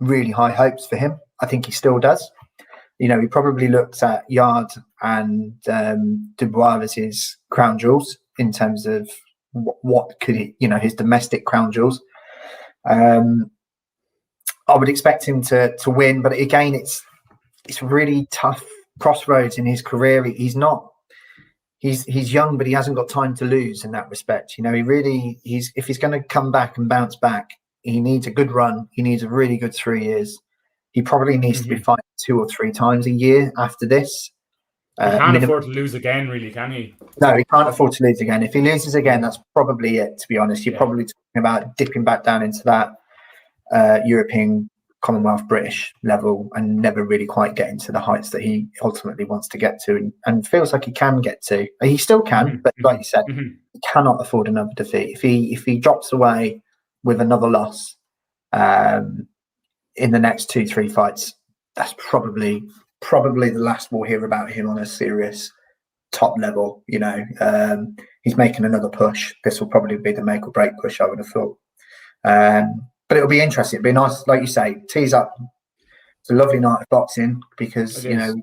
really high hopes for him. I think he still does. You know, he probably looked at Yard and Dubois as his crown jewels in terms of what could he, you know, his domestic crown jewels. I would expect him to win, but again, it's really tough crossroads in his career. He's young, but he hasn't got time to lose in that respect. You know, if he's going to come back and bounce back, he needs a good run. He needs a really good 3 years. He probably needs to be fighting 2 or 3 times a year after this. He can't afford to lose again, really, can he? No, he can't afford to lose again. If he loses again, that's probably it, to be honest. You're probably talking about dipping back down into that European, Commonwealth, British level and never really quite getting to the heights that he ultimately wants to get to and feels like he can get to. He still can, but like you said, he cannot afford another defeat. If he drops away with another loss in the next 2-3 fights, that's probably the last we'll hear about him on a serious top level. He's making another push. This will probably be the make or break push, I would have thought. But it'll be interesting. It'll be nice, like you say, tease up. It's a lovely night of boxing because BT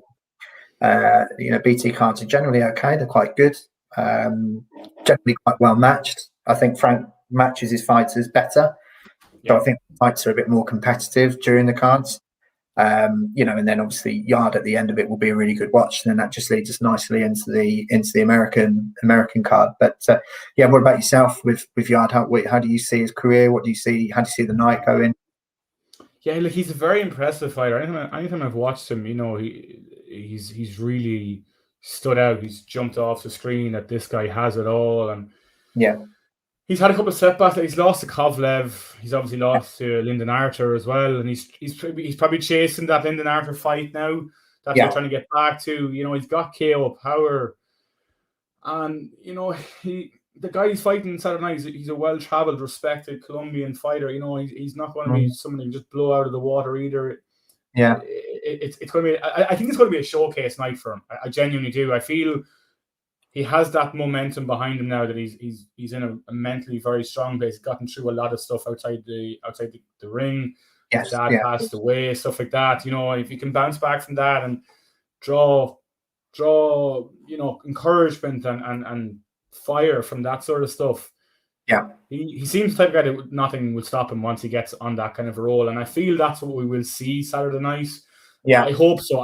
cards are generally okay. They're quite good, generally quite well matched. I think Frank matches his fighters better, so I think fights are a bit more competitive during the cards. And then obviously Yard at the end of it will be a really good watch, and then that just leads us nicely into the American card. But what about yourself with Yard? How do you see his career? What do you see? How do you see the night going? Yeah, look, he's a very impressive fighter. Anytime I've watched him, he's really stood out. He's jumped off the screen that this guy has it all, and he's had a couple of setbacks. He's lost to Kovalev. He's obviously lost to Lyndon Archer as well, and he's probably chasing that Lyndon Archer fight now. That's what he's trying to get back to. He's got KO power, and the guy he's fighting Saturday night. He's a well-traveled, respected Colombian fighter. He's not going to be someone you can just blow out of the water either. Yeah, it's going to be. I think it's going to be a showcase night for him. I genuinely do. I feel he has that momentum behind him now that he's in a mentally very strong place. He's gotten through a lot of stuff outside the ring. His dad passed away, stuff like that. If he can bounce back from that and draw encouragement and fire from that sort of stuff. Yeah, he seems the type of guy that nothing will stop him once he gets on that kind of a roll, and I feel that's what we will see Saturday night. Yeah, I hope so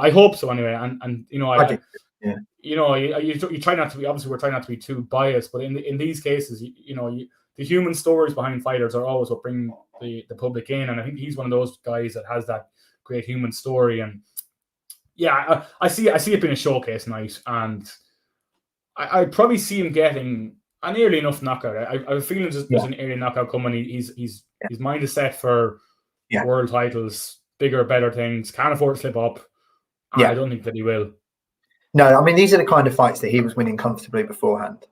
anyway. And you try not to be, obviously we're trying not to be too biased, but in these cases, the human stories behind fighters are always what bring the public in, and I think he's one of those guys that has that great human story. And I see it being a showcase night, and I probably see him getting an early enough knockout. I have a feeling there's an early knockout coming. His mind is set for world titles, bigger, better things. Can't afford to slip up. I don't think that he will. No, I mean, these are the kind of fights that he was winning comfortably beforehand.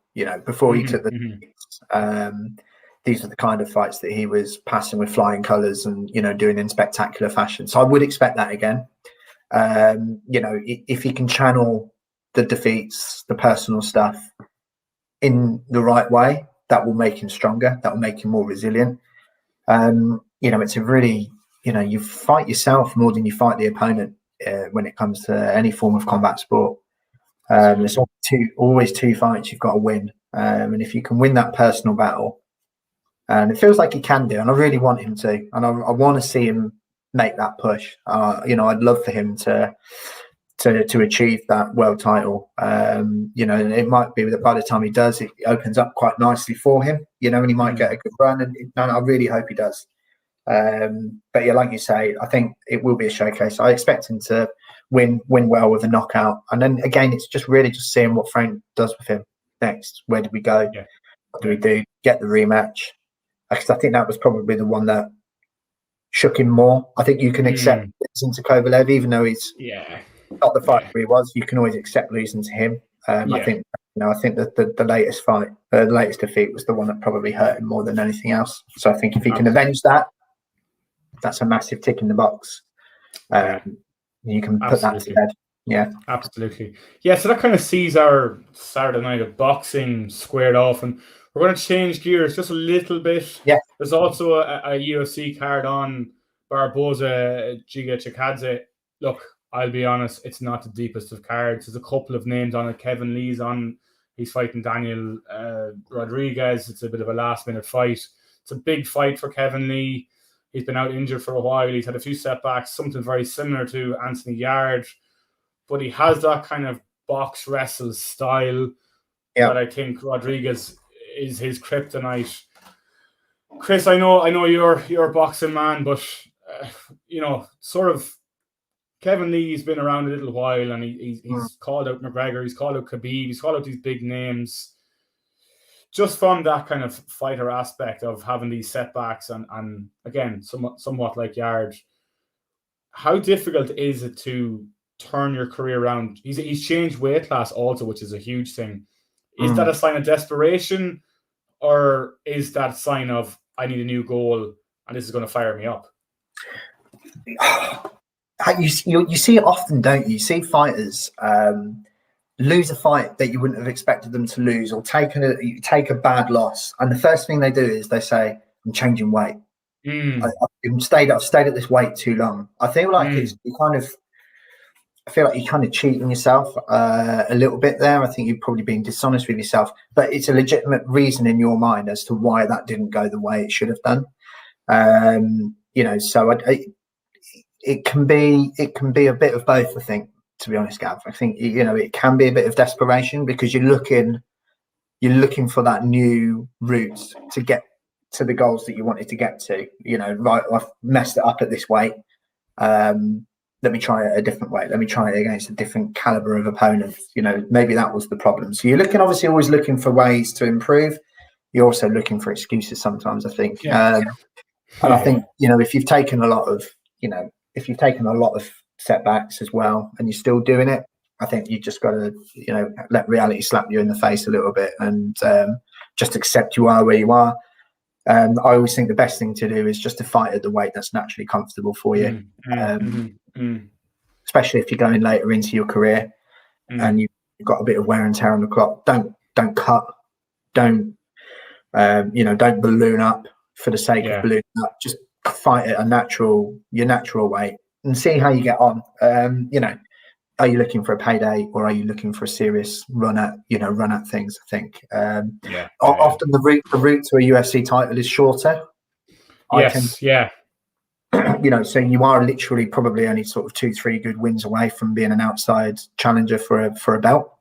Before he took the these are the kind of fights that he was passing with flying colours and doing in spectacular fashion. So I would expect that again. If he can channel the defeats, the personal stuff in the right way, that will make him stronger. That will make him more resilient. It's a really, you fight yourself more than you fight the opponent when it comes to any form of combat sport. There's always two fights you've got to win. And if you can win that personal battle, and it feels like he can do, and I really want him to, and I want to see him make that push. I'd love for him to achieve that world title. It might be that by the time he does, it opens up quite nicely for him. And he might get a good run. And I really hope he does. But like you say, I think it will be a showcase. I expect him to win well with a knockout. And then again, it's just really just seeing what Frank does with him next. Where do we go? Yeah. What do we do? Get the rematch? Because I think that was probably the one that shook him more. I think you can accept losing to Kovalev, even though he's not the fight where he was. You can always accept losing to him. I think that the latest fight, the latest defeat, was the one that probably hurt him more than anything else. So I think if he can avenge that, that's a massive tick in the box. You can put that to bed. Yeah, absolutely. Yeah, so that kind of sees our Saturday night of boxing squared off, and we're going to change gears just a little bit. Yeah, there's also a UFC card on Barboza Giga Chikadze. Look, I'll be honest, it's not the deepest of cards. There's a couple of names on it. Kevin Lee's on. He's fighting Daniel Rodriguez. It's a bit of a last-minute fight. It's a big fight for Kevin Lee. He's been out injured for a while. He's had a few setbacks, something very similar to Anthony Yard. But he has that kind of box wrestle style that I think Rodriguez is his kryptonite. Chris, I know you're a boxing man, but sort of Kevin Lee's been around a little while, and he's called out McGregor, he's called out Khabib, he's called out these big names. Just from that kind of fighter aspect of having these setbacks, and again, somewhat like Yard, how difficult is it to turn your career around? He's changed weight class also, which is a huge thing. Is that a sign of desperation, or is that a sign of I need a new goal and this is going to fire me up? You see it often, don't you? You see fighters lose a fight that you wouldn't have expected them to lose, or take a bad loss, and the first thing they do is they say, "I'm changing weight. I've stayed at this weight too long." I feel like I feel like you're kind of cheating yourself a little bit there. I think you're probably being dishonest with yourself, but it's a legitimate reason in your mind as to why that didn't go the way it should have done. So it can be a bit of both, I think, to be honest, Gav. I think, it can be a bit of desperation because you're looking for that new route to get to the goals that you wanted to get to. Right, I've messed it up at this weight. Let me try it a different way. Let me try it against a different caliber of opponents. Maybe that was the problem. So you're obviously always looking for ways to improve. You're also looking for excuses sometimes, I think. And I think, if you've taken a lot of setbacks as well and you're still doing it, I think you just got to, let reality slap you in the face a little bit and just accept you are where you are. I always think the best thing to do is just to fight at the weight that's naturally comfortable for you, especially if you're going later into your career and you've got a bit of wear and tear on the clock. Don't cut, don't balloon up for the sake of ballooning up. Just fight at your natural weight and see how you get on. Are you looking for a payday or are you looking for a serious run at things? I think often the route to a UFC title is shorter. So you are literally probably only sort of 2-3 good wins away from being an outside challenger for a belt.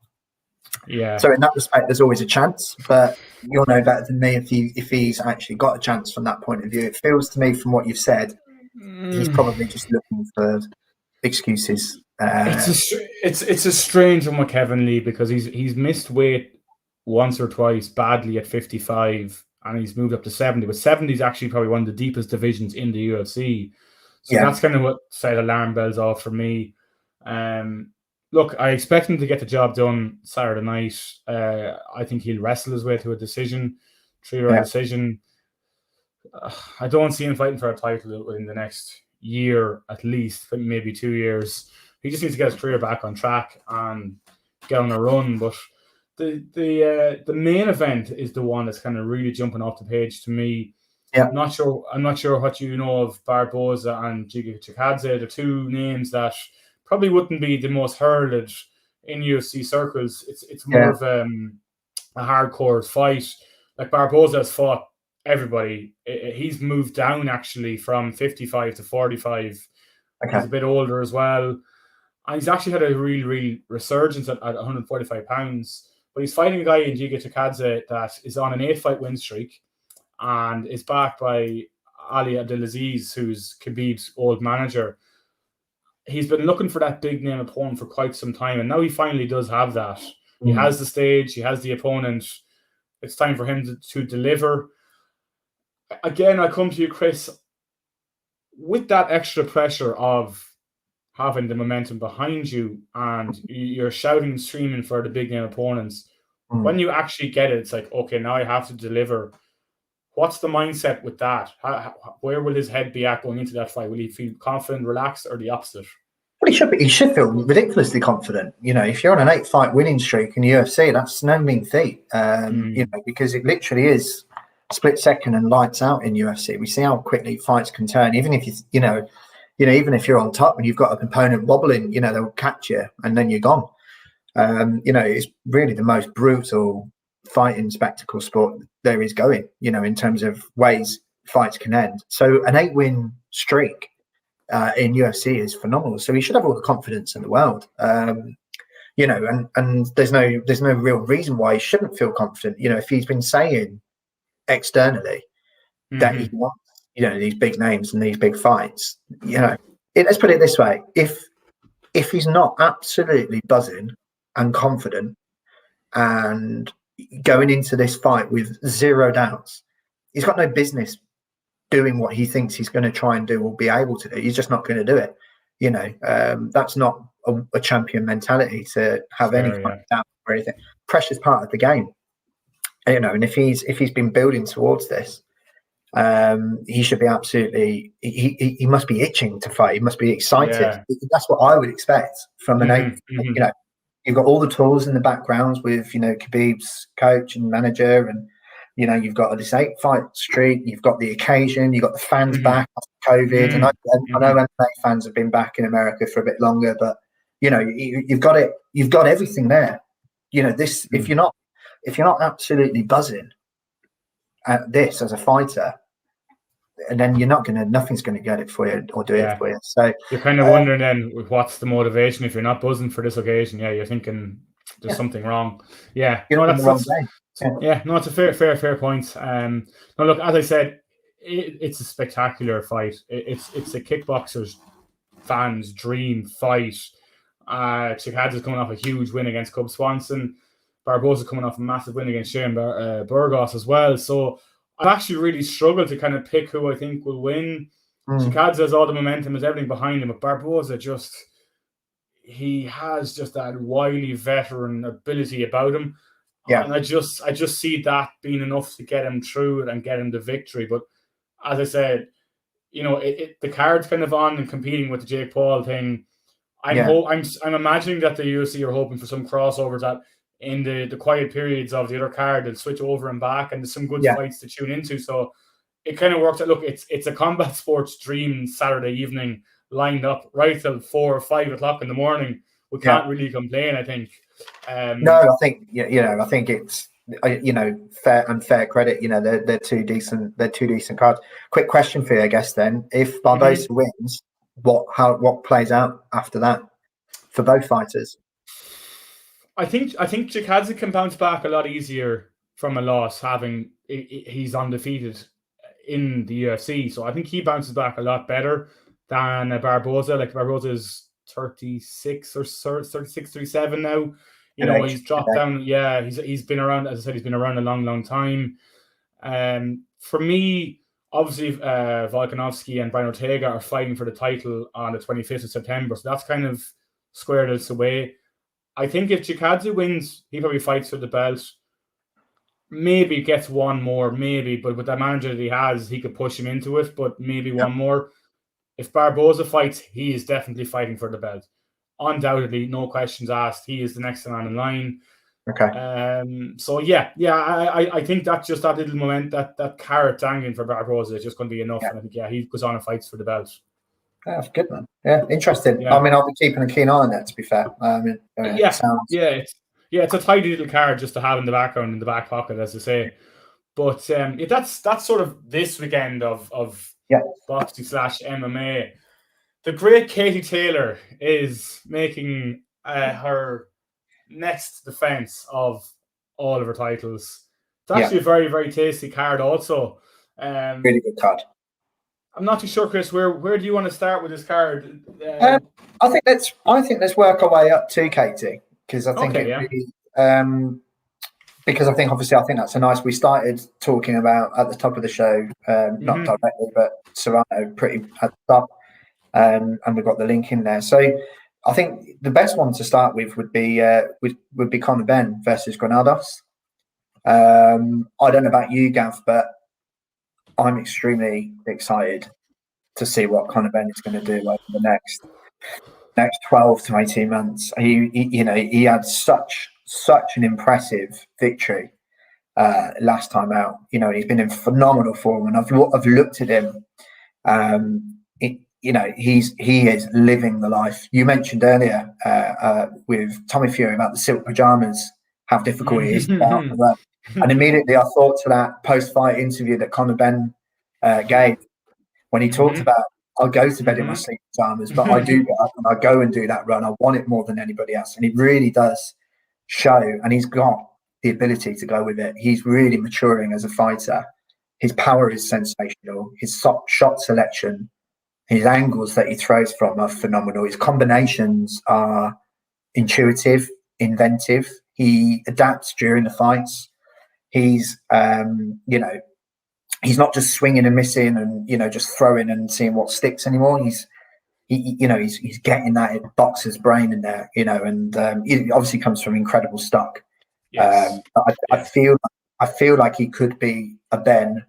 So in that respect, there's always a chance, but you'll know better than me if he's actually got a chance from that point of view. It feels to me from what you've said, he's probably just looking for excuses. It's a strange one with Kevin Lee because he's missed weight once or twice badly at 55 and he's moved up to 70, but 70 is actually probably one of the deepest divisions in the UFC. So that's kind of what set alarm bells off for me. Look, I expect him to get the job done Saturday night. I think he'll wrestle his way to a decision, 3-round decision. I don't see him fighting for a title within the next year, at least, maybe 2 years. He just needs to get his career back on track and get on a run. But the main event is the one that's kind of really jumping off the page to me. I'm not sure what you know of Barboza and Giga Chikadze. They're two names that probably wouldn't be the most heralded in UFC circles. It's more of a hardcore fight. Like Barboza has fought everybody. He's moved down actually from 55 to 45. He's a bit older as well. And he's actually had a real resurgence at 145 pounds. But he's fighting a guy in Giga Chikadze that is on an 8-fight win streak and is backed by Ali Abdelaziz, who's Khabib's old manager. He's been looking for that big name opponent for quite some time, and now he finally does have that. He has the stage, he has the opponent. It's time for him to deliver. Again, I come to you, Chris, with that extra pressure of having the momentum behind you and you're shouting and screaming for the big name opponents. When you actually get it, it's like, okay, now I have to deliver. What's the mindset with that? Where will his head be at going into that fight? Will he feel confident, relaxed, or the opposite? Well, he should feel ridiculously confident. If you're on an 8-fight winning streak in the UFC, that's no mean feat. Because it literally is split second and lights out in UFC. We see how quickly fights can turn. Even if even if you're on top and you've got an opponent wobbling, they'll catch you and then you're gone. It's really the most brutal fighting spectacle sport there is going, in terms of ways fights can end. So an 8-win streak in UFC is phenomenal. So he should have all the confidence in the world. And there's no real reason why he shouldn't feel confident. If he's been saying externally that he wants, these big names and these big fights, let's put it this way. If if he's not absolutely buzzing and confident and going into this fight with zero doubts, he's got no business doing what he thinks he's going to try and do or be able to do. He's just not going to do it. You know, that's not a champion mentality to have any kind of doubt or anything. Pressure's part of the game. You know, and if he's been building towards this, he should be absolutely. He must be itching to fight. He must be excited. Yeah. That's what I would expect from an You know, you've got all the tools in the background with, you know, Khabib's coach and manager, and you know, you've got this 8-fight streak. You've got the occasion. You've got the fans back after COVID, and I know MMA fans have been back in America for a bit longer, but you know, you've got it. You've got everything there. You know, this if you're not absolutely buzzing at this as a fighter, and then nothing's gonna get it for you or do it for you. So you're kind of wondering then, what's the motivation if you're not buzzing for this occasion? Yeah, you're thinking there's something wrong. Yeah, you're on the wrong day. No, it's a fair point. No, look, as I said, it's a spectacular fight. It's a kickboxer's fans' dream fight. Chikadze's coming off a huge win against Cub Swanson. Barboza coming off a massive win against Shane Burgos as well. So I've actually really struggled to kind of pick who I think will win. Chikadze has all the momentum, has everything behind him, but Barboza he has just that wily veteran ability about him. Yeah. And I just see that being enough to get him through it and get him the victory. But as I said, you know, the card's kind of on and competing with the Jake Paul thing. I'm imagining that the UFC are hoping for some crossovers that in the quiet periods of the other card, they'll switch over and back, and there's some good fights to tune into. So it kind of works out. Look, it's a combat sports dream Saturday evening lined up right till 4 or 5 o'clock in the morning. We can't really complain, I think. No, I think I think it's fair credit. You know, they're two decent cards. Quick question for you, I guess. Then, if Barboza wins, what plays out after that for both fighters? I think Chikadze can bounce back a lot easier from a loss, having he's undefeated in the UFC. So I think he bounces back a lot better than Barboza. Like, Barboza's 36 or 36, 37 now. You know, he's dropped down. Yeah, he's been around, as I said, he's been around a long time. For me, obviously, Volkanovski and Brian Ortega are fighting for the title on the 25th of September. So that's kind of squared us away. I think if Chikadze wins, he probably fights for the belt. Maybe gets one more, maybe. But with the manager that he has, he could push him into it. But maybe one more. If Barboza fights, he is definitely fighting for the belt. Undoubtedly, no questions asked. He is the next man in line. Okay. So I think that's just that little moment, that carrot dangling for Barboza is just going to be enough. And I think he goes on and fights for the belt. That's good, man. Yeah, interesting. Yeah. I mean, I'll be keeping a keen eye on that, to be fair. It's a tidy little card just to have in the background, in the back pocket, as I say. But that's sort of this weekend of boxing / MMA. The great Katie Taylor is making her next defense of all of her titles. It's actually a very, very tasty card also. Really good card. I'm not too sure, Chris, where do you want to start with this card? I think let's work our way up to Katie, because I think because I think that's a nice. We started talking about at the top of the show, not directly, but Serrano pretty at the top, and we've got the link in there. So I think the best one to start with would be Conor Benn versus Granados. I don't know about you, Gav, but I'm extremely excited to see what Conor Benn is going to do over the next 12 to 18 months. He had such an impressive victory last time out. You know, he's been in phenomenal form, and I've looked at him. He is living the life. You mentioned earlier with Tommy Fury about the silk pajamas, how difficult it is to get out of that. And immediately I thought to that post-fight interview that Conor Benn gave, when he talked about, I'll go to bed in my sleep pajamas, but I do get up and I go and do that run. I want it more than anybody else. And it really does show. And he's got the ability to go with it. He's really maturing as a fighter. His power is sensational. His shot selection His angles that he throws from are phenomenal. His combinations are intuitive, inventive. He adapts during the fights. He's, he's not just swinging and missing and, just throwing and seeing what sticks anymore. He's getting that boxer's brain in there, and he obviously comes from incredible stock. Yes. I feel like he could be a Ben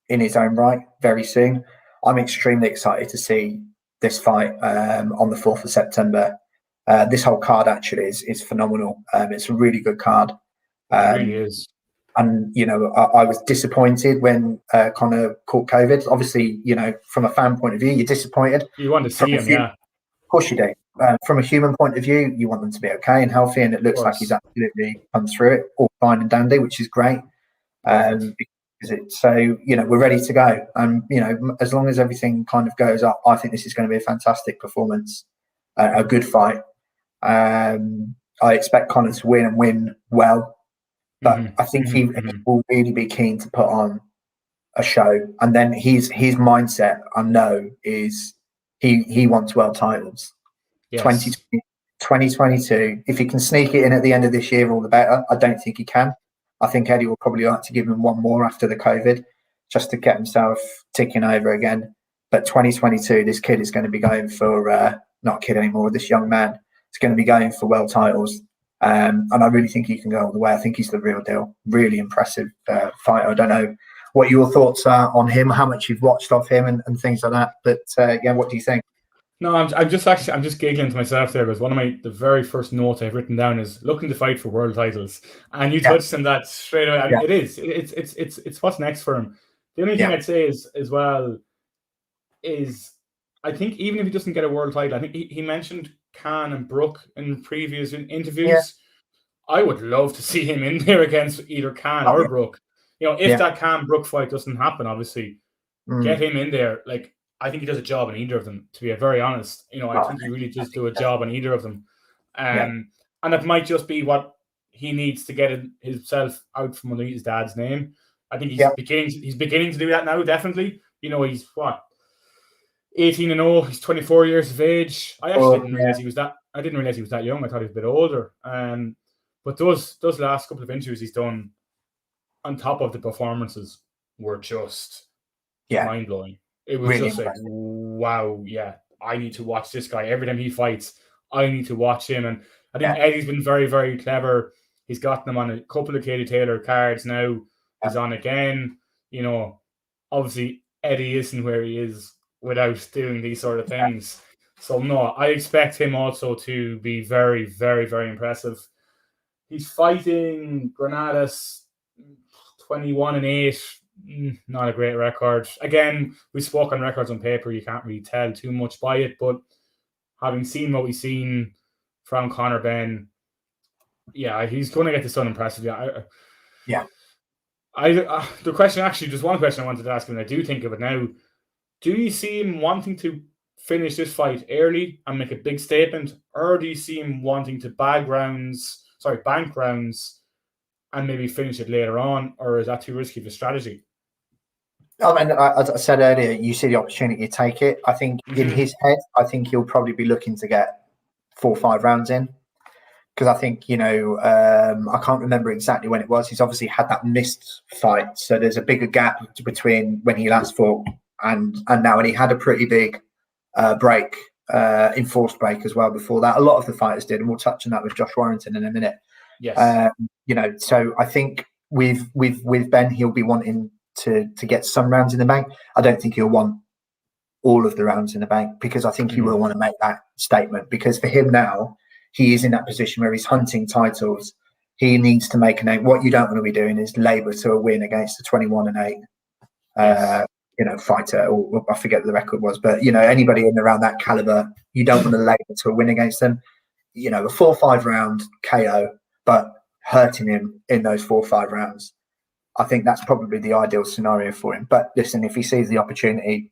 in his own right very soon. I'm extremely excited to see this fight on the 4th of September. This whole card actually is phenomenal. It's a really good card. It really is. And, I was disappointed when Conor caught COVID. Obviously, from a fan point of view, you're disappointed. You want to see him, yeah. Of course you do. From a human point of view, you want them to be okay and healthy, and it looks like he's absolutely come through it, all fine and dandy, which is great. So, we're ready to go. And, as long as everything kind of goes up, I think this is going to be a fantastic performance, a good fight. I expect Conor to win and win well. But I think he will really be keen to put on a show. And then his mindset, I know, is he wants world titles. Yes. 2022. If he can sneak it in at the end of this year, all the better. I don't think he can. I think Eddie will probably like to give him one more after the COVID, just to get himself ticking over again. But 2022, this kid is going to be going for, not a kid anymore, this young man is going to be going for world titles. And I really think he can go all the way. I think he's the real deal. Really impressive fighter. I don't know what your thoughts are on him, how much you've watched of him and things like that. But what do you think? No, I'm just giggling to myself there, because one of the very first notes I've written down is looking to fight for world titles, and you touched on that straight away. Yeah. It's what's next for him. The only thing I'd say is as well is I think even if he doesn't get a world title, I think he mentioned Khan and Brook in previous interviews. Yeah. I would love to see him in there against either Khan or Brook. If that Khan Brook fight doesn't happen, obviously get him in there. Like, I think he does a job on either of them, to be very honest. I think he really does do a job on either of them. And it might just be what he needs to get himself out from underneath his dad's name. I think he's beginning to do that now, definitely. He's what? 18-0. He's 24 years of age. I actually didn't realize he was that. I didn't realize he was that young. I thought he was a bit older. But those last couple of interviews he's done, on top of the performances, were just mind blowing. It was really just impressive. Like, wow, yeah, I need to watch this guy every time he fights. I need to watch him, and I think Eddie's been very, very clever. He's gotten him on a couple of Katie Taylor cards now. He's on again. Obviously Eddie isn't where he is without doing these sort of things. So no, I expect him also to be very, very, very impressive. He's fighting Granadas 21-8. Not a great record. Again, we spoke on records on paper. You can't really tell too much by it, but having seen what we've seen from Conor Benn, he's going to get this done impressively. The question, actually, just one question I wanted to ask him, and I do think of it now. Do you see him wanting to finish this fight early and make a big statement, or do you see him wanting to bank rounds and maybe finish it later on, or is that too risky of a strategy? I mean, as I said earlier, you see the opportunity to take it. I think in his head, I think he'll probably be looking to get 4 or 5 rounds in, because I think, I can't remember exactly when it was. He's obviously had that missed fight, so there's a bigger gap between when he last fought and now, and he had a pretty big break, enforced break as well before that. A lot of the fighters did, and we'll touch on that with Josh Warrington in a minute. Yes. So I think with Ben, he'll be wanting to get some rounds in the bank. I don't think he'll want all of the rounds in the bank, because I think he will want to make that statement, because for him now, he is in that position where he's hunting titles. He needs to make a name. What you don't want to be doing is labour to a win against a 21-8 fighter, or I forget what the record was, but anybody in around that caliber, you don't want to labour to a win against them. A 4 or 5 round KO, but hurting him in those 4 or 5 rounds. I think that's probably the ideal scenario for him. But listen, if he sees the opportunity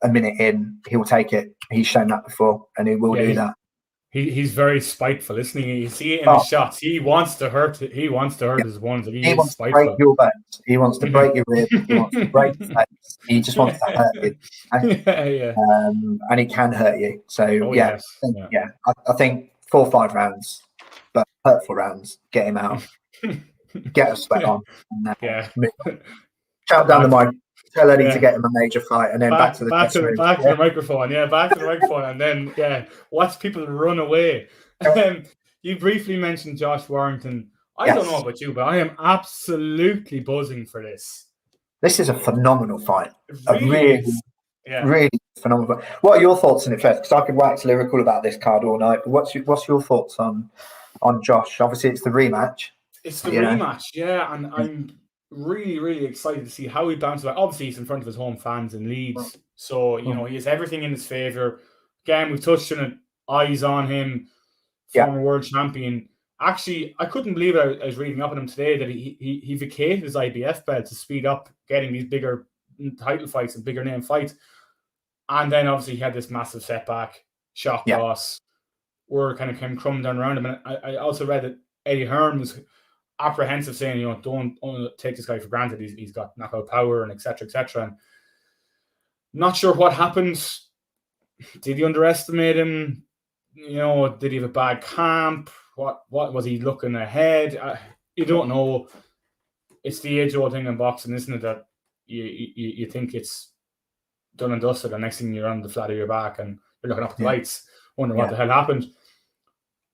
a minute in, he'll take it. He's shown that before, and he will do that. He's very spiteful, isn't he? You see it in his shots. He wants to hurt. He wants to hurt his ones. He wants to break your bones. He wants to break your ribs. He wants to break your face. He just wants to hurt you. Yeah. And he can hurt you. So Yes. I think 4 or 5 rounds, but hurtful rounds. Get him out, get a sweat on, and Yeah. move on. Shout down the mic, tell Eddie to Yeah. get him a major fight, and then back to the microphone. Yeah, back to the microphone, and then watch people run away. You briefly mentioned Josh Warrington. I don't know about you, but I am absolutely buzzing for this. This is a phenomenal fight. It really is. Really phenomenal fight. What are your thoughts on it first? Because I could wax lyrical about this card all night. But what's your thoughts on Josh? Obviously, it's the rematch. It's the rematch, yeah, and I'm really, really excited to see how he bounces back. Obviously, he's in front of his home fans in Leeds, so he has everything in his favour. Again, we've touched on it. Eyes on him, former world champion. Actually, I couldn't believe it. I was reading up on him today that he vacated his IBF belt to speed up getting these bigger title fights and bigger name fights. And then obviously he had this massive setback, shock loss. Word kind of came crumbling down around him. And I also read that Eddie Hearn was apprehensive, saying, don't take this guy for granted. He's got knockout power and etc. etc. And not sure what happened. Did he underestimate him? Did he have a bad camp? What was he looking ahead? You don't know. It's the age-old thing in boxing, isn't it? That you think it's done and dusted, and next thing you're on the flat of your back and you're looking up at the lights, wondering what the hell happened.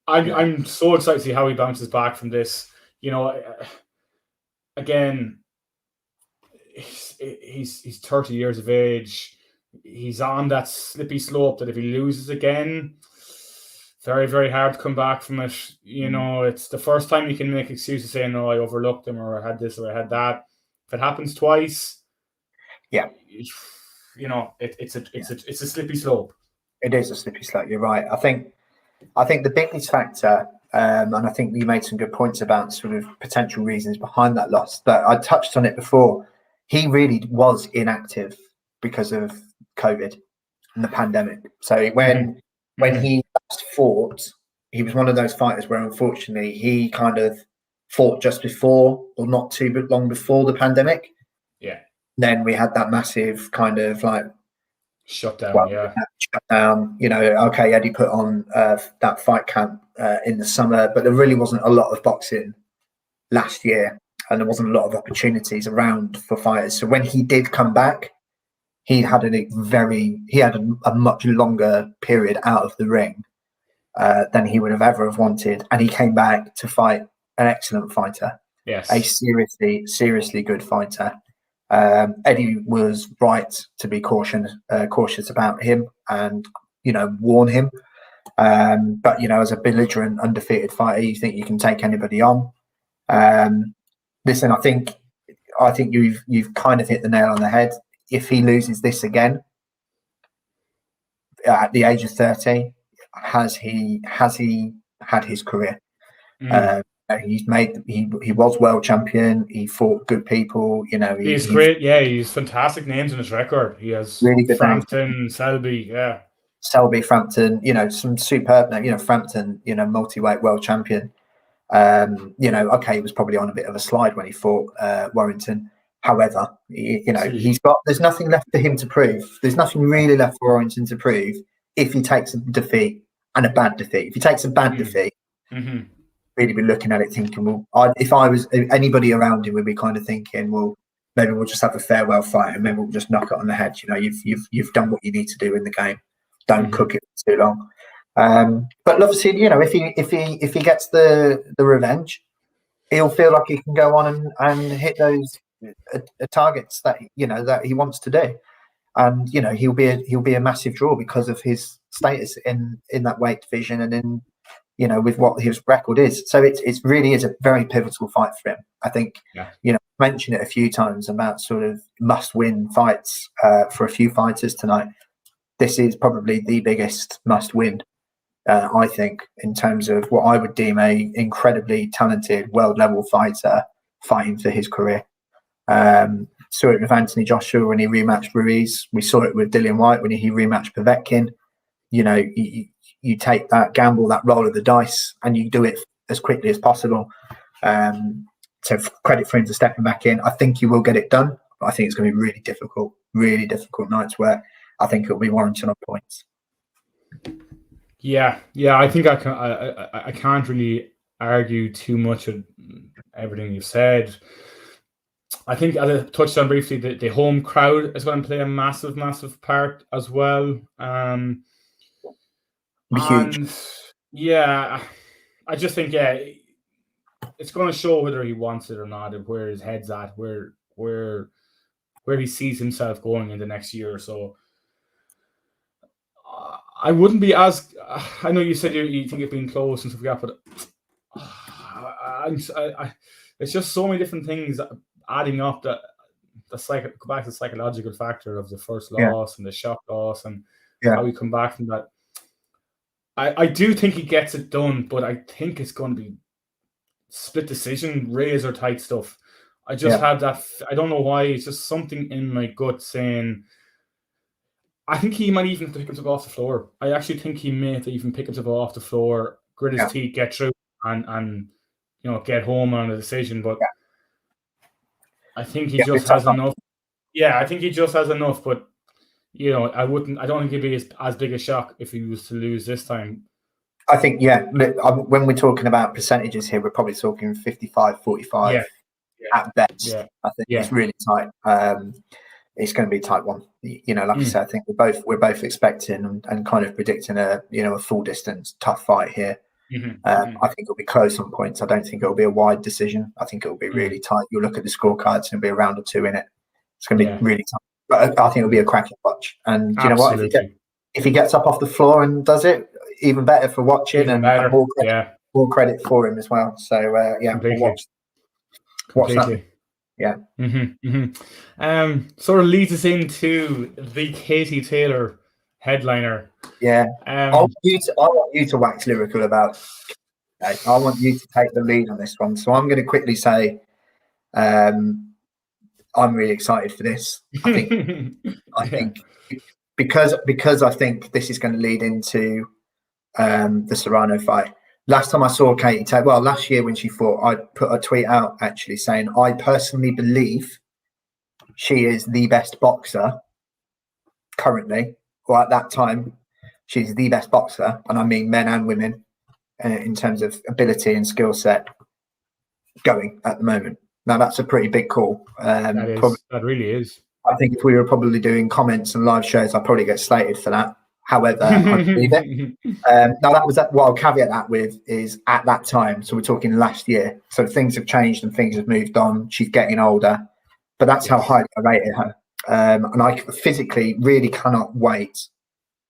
I'm so excited to see how he bounces back from this. Again, he's 30 years of age. He's on that slippy slope that if he loses again, very, very hard to come back from it. It's the first time you can make excuses saying, "No, I overlooked him," or "I had this," or "I had that." If it happens twice, it's a slippy slope. It is a slippy slope. You're right. I think the biggest factor, and I think you made some good points about sort of potential reasons behind that loss. But I touched on it before. He really was inactive because of COVID and the pandemic. So when he last fought, he was one of those fighters where unfortunately he kind of fought just before or not too long before the pandemic. Yeah. Then we had that massive kind of like shutdown. Shutdown. Okay, Eddie put on that fight camp in the summer, but there really wasn't a lot of boxing last year, and there wasn't a lot of opportunities around for fighters. So when he did come back, he had a much longer period out of the ring than he would have ever have wanted, and he came back to fight an excellent fighter, a seriously good fighter. Eddie was right to be cautious about him and warn him. But as a belligerent, undefeated fighter, you think you can take anybody on. Listen, I think you've kind of hit the nail on the head. If he loses this again at the age of 30, has he had his career? He was world champion. He fought good people. He's great. Yeah, he's fantastic names in his record. He has really good Frampton, names. Selby. Yeah, Selby, Frampton. Some superb name. Frampton. Multi-weight world champion. Okay, he was probably on a bit of a slide when he fought Warrington. However, there's nothing left for him to prove. There's nothing really left for Warrington to prove if he takes a defeat and a bad defeat. If he takes a bad defeat, really be looking at it thinking, well, if anybody around him would be kind of thinking, well, maybe we'll just have a farewell fight and maybe we'll just knock it on the head. You've done what you need to do in the game. Don't cook it for too long. But obviously, if he gets the revenge, he'll feel like he can go on and hit those targets that that he wants to do, and he'll be a massive draw because of his status in that weight division and in with what his record is. So it really is a very pivotal fight for him. I think mentioned it a few times about sort of must-win fights for a few fighters tonight. This is probably the biggest must-win. I think, in terms of what I would deem a incredibly talented world-level fighter fighting for his career. Saw it with Anthony Joshua when he rematched Ruiz. We saw it with Dillian White when he rematched Povetkin. You take that gamble, that roll of the dice, and you do it as quickly as possible. So credit for him for stepping back in. I think he will get it done, but I think it's going to be really difficult really difficult nights where I think it'll be warranted on points. Yeah, I think I can't really argue too much of everything you've said. I think, as I touched on briefly, the home crowd is going to play a massive part as well. Huge. Yeah, I just think it's going to show whether he wants it or not, and where his head's at, where he sees himself going in the next year or so. I wouldn't be as. I know you said you think it's been close and stuff like that, but it's just so many different things adding up that go back to the psychological factor of the first loss and the shock loss and how we come back from that. I do think he gets it done, but I think it's going to be split decision, razor tight stuff. I just have that. I don't know why. It's just something in my gut saying. I think he might even pick himself off the floor. I actually think he may even pick himself off the floor, grit his teeth, get through, and get home on a decision. But I think he just has enough. Yeah, I think he just has enough. But I don't think it'd be as big a shock if he was to lose this time. I think when we're talking about percentages here, we're probably talking 55-45 at best. I think it's really tight. It's going to be a tight one. Like I said, I think we're both expecting and kind of predicting a full distance tough fight here. I think it'll be close on points. I don't think it'll be a wide decision. I think it'll be really tight. You'll look at the scorecards and it'll be a round or two in it. It's going to be really tight. But I think it'll be a cracking watch. And you know what? If he gets up off the floor and does it, even better for watching and more credit for him as well. So we'll watch that. Yeah. Sort of leads us into the Katie Taylor headliner. Yeah. I want you to wax lyrical about. I want you to take the lead on this one. So I'm going to quickly say, I'm really excited for this. I think because I think this is going to lead into the Serrano fight. Last time I saw Katie Taylor, last year when she fought, I put a tweet out actually saying I personally believe she is the best boxer currently, or at that time, she's the best boxer, and I mean men and women in terms of ability and skill set going at the moment. Now that's a pretty big call. That really is. I think if we were probably doing comments and live shows, I'd probably get slated for that. However, I believe it. Now what I'll caveat that with is at that time. So we're talking last year. So things have changed and things have moved on. She's getting older, but that's how highly I rated her. And I physically really cannot wait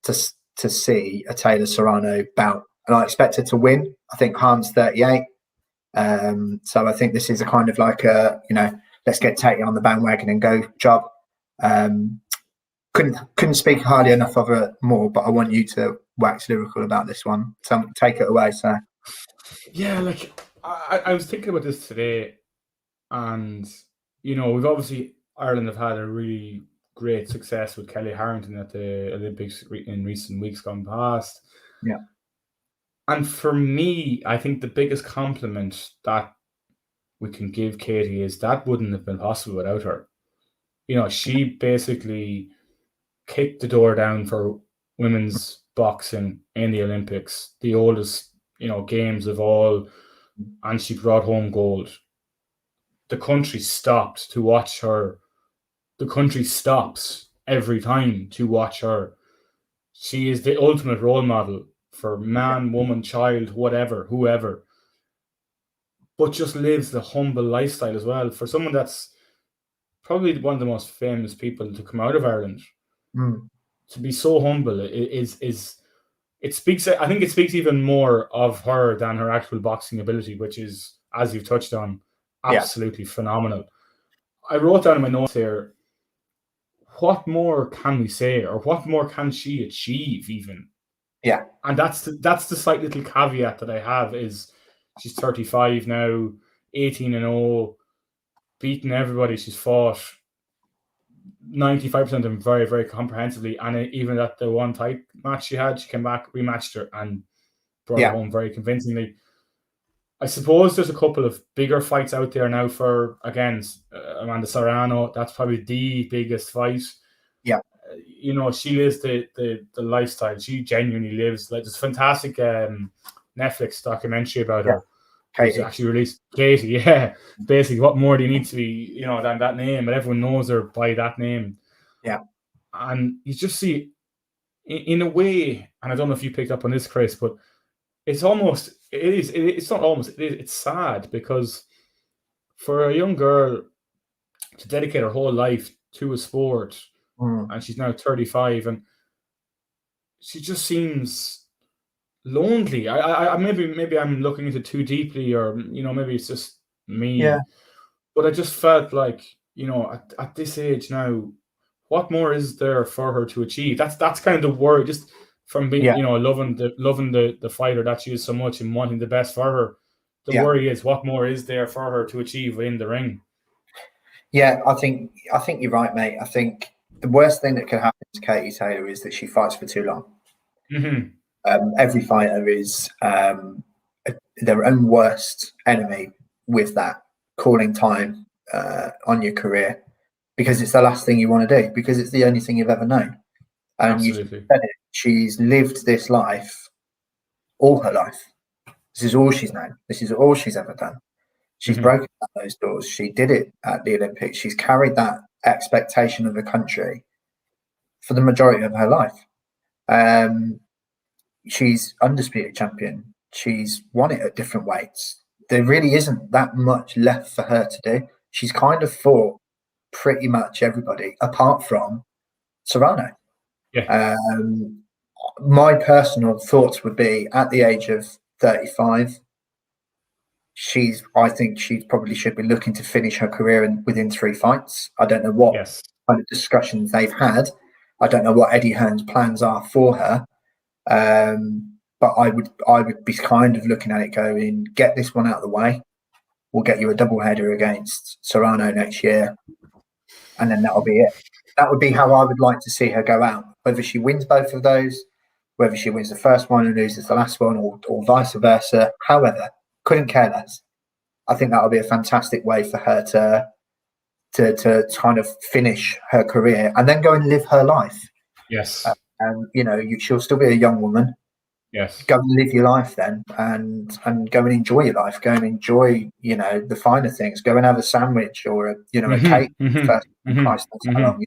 to see a Taylor Serrano bout. And I expect her to win. I think Han's 38. So I think this is a kind of like let's get Tate on the bandwagon and go job. Couldn't speak highly enough of her more, but I want you to wax lyrical about this one. So take it away, sir. Yeah, like I was thinking about this today, and we've obviously Ireland have had a really great success with Kelly Harrington at the Olympics in recent weeks gone past. Yeah, and for me, I think the biggest compliment that we can give Katie is that wouldn't have been possible without her. She basically kicked the door down for women's boxing in the Olympics, the oldest, games of all, and she brought home gold. The country stopped to watch her. The country stops every time to watch her. She is the ultimate role model for man, woman, child, whoever. But just lives the humble lifestyle as well. For someone that's probably one of the most famous people to come out of Ireland. To be so humble it speaks. I think it speaks even more of her than her actual boxing ability, which is, as you've touched on, absolutely phenomenal. I wrote down in my notes here, what more can we say, or what more can she achieve even? Yeah. And that's the slight little caveat that I have is she's 35 now, 18-0, beating everybody she's fought. 95% of them very, very comprehensively, and even at the one tight match she had, she came back, rematched her, and brought her home very convincingly. I suppose there's a couple of bigger fights out there now for, again, Amanda Serrano. That's probably the biggest fight. Yeah. You know, she lives the lifestyle. She genuinely lives like this fantastic Netflix documentary about her. Was Katie. actually released. Katie, yeah. Basically, what more do you need to be, you know, than that name? But everyone knows her by that name. Yeah. And you just see, in a way, and I don't know if you picked up on this, Chris, but it's almost, it's not almost, it's sad, because for a young girl to dedicate her whole life to a sport, and she's now 35, and she just seems lonely. I maybe I'm looking into too deeply, or you know, maybe it's just me. Yeah. But I just felt like, you know, at this age now, what more is there for her to achieve? That's kind of the worry, just from being, you know, loving the fighter that she is so much and wanting the best for her. The worry is, what more is there for her to achieve in the ring? Yeah, I think you're right, mate. I think the worst thing that can happen to Katie Taylor is that she fights for too long. Mm-hmm. Every fighter is their own worst enemy with that, calling time on your career, because it's the last thing you want to do, because it's the only thing you've ever known. And Absolutely. you said it, she's lived this life all her life. This is all she's known. This is all she's ever done. She's broken down those doors. She did it at the Olympics. She's carried that expectation of the country for the majority of her life. She's undisputed champion. She's won it at different weights. There really isn't that much left for her to do. She's kind of fought pretty much everybody apart from Serrano. Yeah. My personal thoughts would be, at the age of 35, I think she probably should be looking to finish her career within 3 fights. I don't know what kind of discussions they've had. I don't know what Eddie Hearn's plans are for her. But I would be kind of looking at it going, get this one out of the way. We'll get you a double header against Serrano next year, and then that'll be it. That would be how I would like to see her go out. Whether she wins both of those, whether she wins the first one and loses the last one, or vice versa. However, couldn't care less. I think that would be a fantastic way for her to kind of finish her career and then go and live her life. Yes. And you know, she'll still be a young woman. Yes. Go and live your life then, and go and enjoy your life. Go and enjoy, you know, the finer things. Go and have a sandwich or a cake. First, Christ knows how long.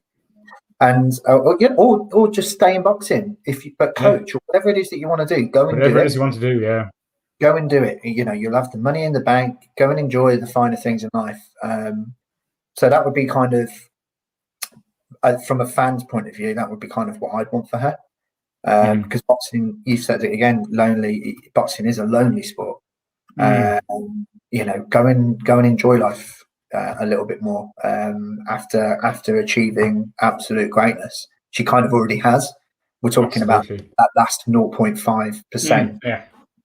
And or just stay in boxing but coach or whatever it is that you want to do. Go and whatever do it is you want to do. Yeah. Go and do it. You know, you'll have the money in the bank. Go and enjoy the finer things in life. So that would be kind of, from a fan's point of view, that would be kind of what I'd want for her. Because boxing, you said it again, lonely. Boxing is a lonely sport. You know, go and enjoy life a little bit more after achieving absolute greatness. She kind of already has. We're talking about that last 0.5%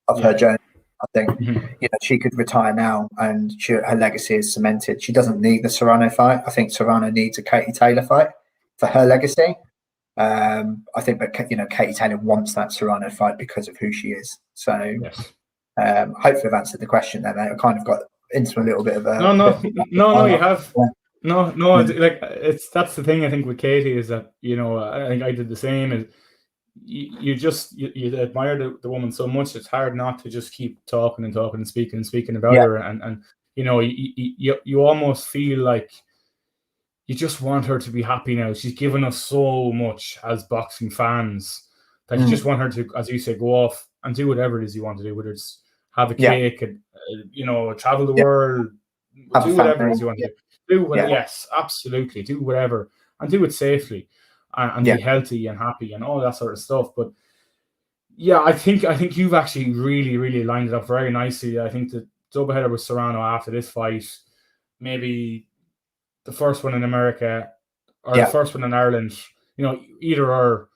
of her journey. I think you know, she could retire now and her legacy is cemented. She doesn't need the Serrano fight. I think Serrano needs a Katie Taylor fight for her legacy. I think, but you know, Katie Taylor wants that Serrano fight because of who she is. So, hopefully, I've answered the question there, mate. I kind of got into a little bit of a no. You have no. Like that's the thing. I think with Katie is that, you know, I think I did the same. Is you admire the woman so much, it's hard not to just keep talking and speaking about her, and you know, you almost feel like you just want her to be happy now. She's given us so much as boxing fans that you just want her to, as you say, go off and do whatever it is you want to do, whether it's have a cake and you know, travel the world, do whatever it is you want to do. Yes, absolutely, do whatever and do it safely. And be healthy and happy and all that sort of stuff. But yeah, I think you've actually really lined it up very nicely. I think the doubleheader with Serrano after this fight, maybe the first one in America or the first one in Ireland, you know, either or.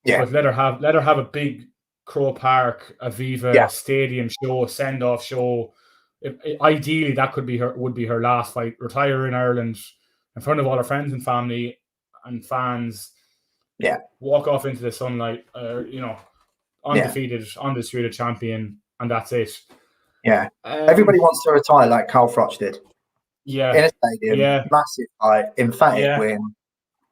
But let her have a big Crow Park, Aviva stadium show, send off show. Ideally, that would be her last fight. Retire in Ireland in front of all her friends and family and fans. Walk off into the sunlight, you know, undefeated, undisputed champion, and that's it. Everybody wants to retire like Carl Froch did. In a stadium, massive fight, emphatic win.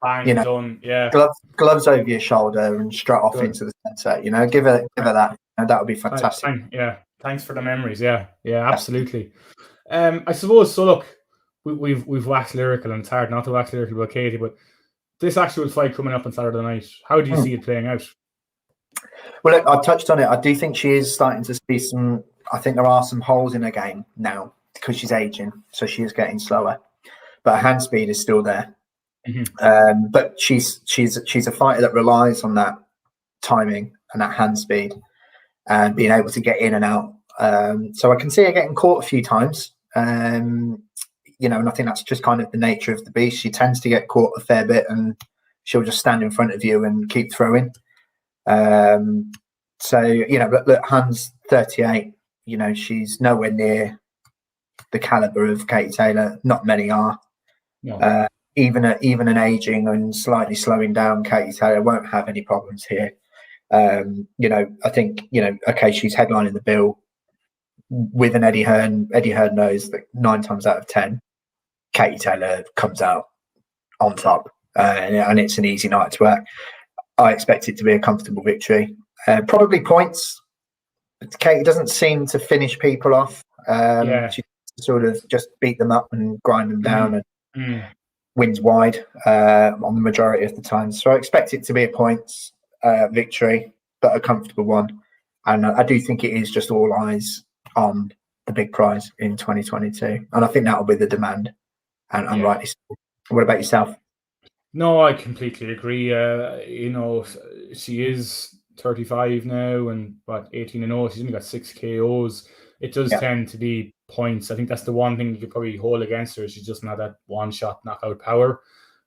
Bang, you know, done. Yeah. gloves over your shoulder and straight off Good. into the centre. You know, give her that. You know, that would be fantastic. Yeah. Thanks for the memories. Yeah. Yeah. Absolutely. I suppose so. Look, we've waxed lyrical, and it's hard not to wax lyrical about Katie, but this actual fight coming up on Saturday night, how do you see it playing out? Well, look, I touched on it. I do think she is starting to see some. I think there are some holes in her game now because she's aging, so she is getting slower. But her hand speed is still there. But she's a fighter that relies on that timing and that hand speed and being able to get in and out. So I can see her getting caught a few times. You know, and I think that's just kind of the nature of the beast. She tends to get caught a fair bit, and she'll just stand in front of you and keep throwing. So you know, look, Han's 38. You know, she's nowhere near the caliber of Katie Taylor. Not many are. No. Even an aging and slightly slowing down Katie Taylor won't have any problems here. You know, I think, you know, okay, she's headlining the bill with an Eddie Hearn. Eddie Hearn knows that 9 times out of 10, Katie Taylor comes out on top, and it's an easy night to work. I expect it to be a comfortable victory. Probably points. Katie doesn't seem to finish people off. She sort of just beat them up and grind them down and wins wide on the majority of the time. So I expect it to be a points victory, but a comfortable one. And I do think it is just all eyes on the big prize in 2022. And I think that'll be the demand. And rightly so. What about yourself? No, I completely agree. You know, she is 35 now and 18-0. She's only got 6 KOs. It does tend to be points. I think that's the one thing you could probably hold against her. She's just not that one-shot knockout power.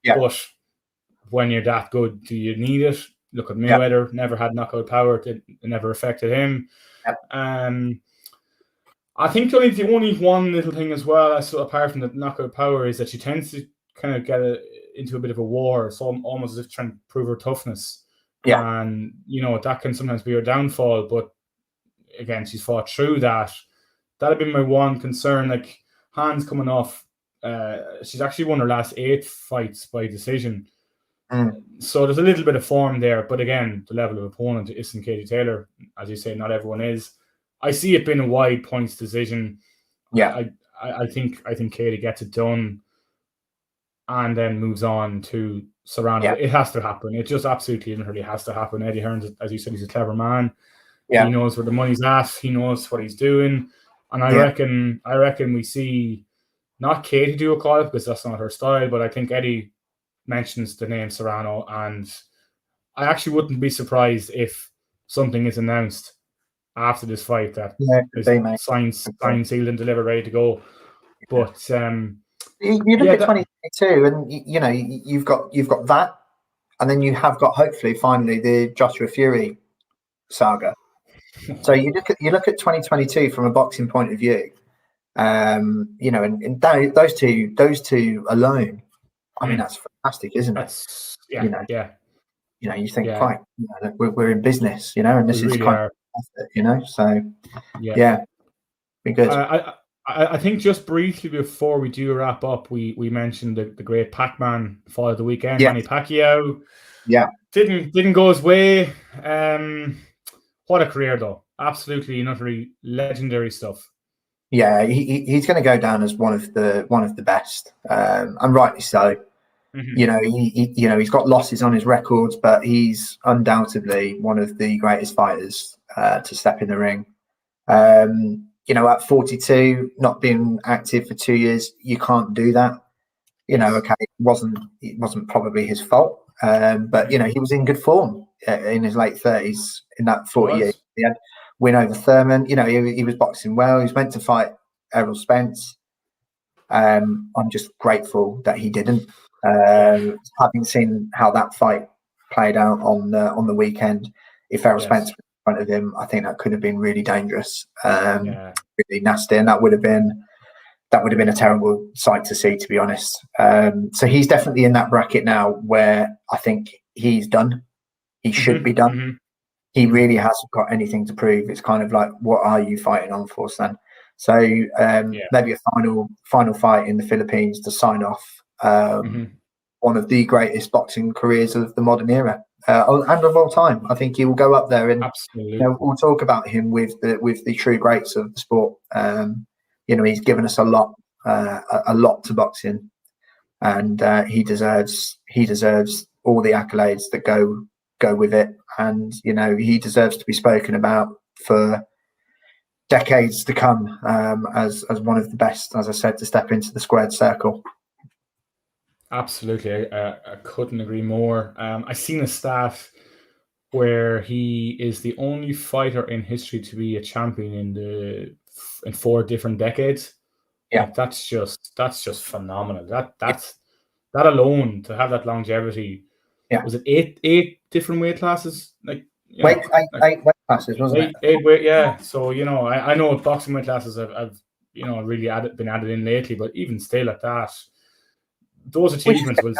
Yeah. But when you're that good, do you need it? Look at Mayweather, never had knockout power. It never affected him. I think the only one little thing as well, so apart from the knockout power, is that she tends to kind of get into a bit of a war, so almost as if trying to prove her toughness. Yeah. And, you know, that can sometimes be her downfall. But again, she's fought through that. That'd been my one concern. Like, Han's coming off, she's actually won her last 8 fights by decision. So there's a little bit of form there. But again, the level of opponent isn't Katie Taylor. As you say, not everyone is. I see it being a wide points decision. Yeah. I think Katie gets it done and then moves on to Serrano. Yeah. It has to happen. It just absolutely literally has to happen. Eddie Hearn, as you said, he's a clever man. Yeah. He knows where the money's at. He knows what he's doing. And I reckon we see not Katie do a call because that's not her style, but I think Eddie mentions the name Serrano, and I actually wouldn't be surprised if something is announced after this fight that is signed, sealed, and delivered, ready to go. But you look at 2022, and you know you've got that, and then you have got hopefully finally the Joshua Fury saga. So you look at 2022 from a boxing point of view. You know, and those two alone, I mean, that's fantastic, isn't it? You know, you think, right, you know, we're in business, you know, and this is really kind of, you know, so be good. I think just briefly before we do wrap up, we mentioned the great Pac-Man fight of the weekend, Manny Pacquiao. Yeah, didn't go his way. What a career, though! Absolutely, utterly legendary stuff. Yeah, he's going to go down as one of the best, and rightly so. Mm-hmm. You know, he's got losses on his records, but he's undoubtedly one of the greatest fighters to step in the ring. You know, at 42, not being active for 2 years, you can't do that. You know, okay, it wasn't probably his fault, but you know, he was in good form in his late 30s in that 40 years. He had win over Thurman. You know, he was boxing well. He was meant to fight Errol Spence. I'm just grateful that he didn't. Having seen how that fight played out on the weekend, if Errol Spence was in front of him, I think that could have been really dangerous, really nasty, and that would have been a terrible sight to see, to be honest. So he's definitely in that bracket now where I think he's done. He should be done. Mm-hmm. He really hasn't got anything to prove. It's kind of like, what are you fighting on for, Stan? So maybe a final fight in the Philippines to sign off one of the greatest boxing careers of the modern era and of all time. I think he will go up there, and Absolutely. we'll talk about him with the true greats of the sport. He's given us a lot to boxing, and he deserves all the accolades that go with it, and he deserves to be spoken about for decades to come as one of the best, as I said, to step into the squared circle. Absolutely, I couldn't agree more. I seen a stat where he is the only fighter in history to be a champion in 4 different decades. Yeah, like, that's just phenomenal. That alone, to have that longevity. Yeah. Was it eight different weight classes? Eight weight classes, wasn't it? Eight weight, yeah. So I know boxing weight classes have really been added in lately, but even still at that, those achievements was.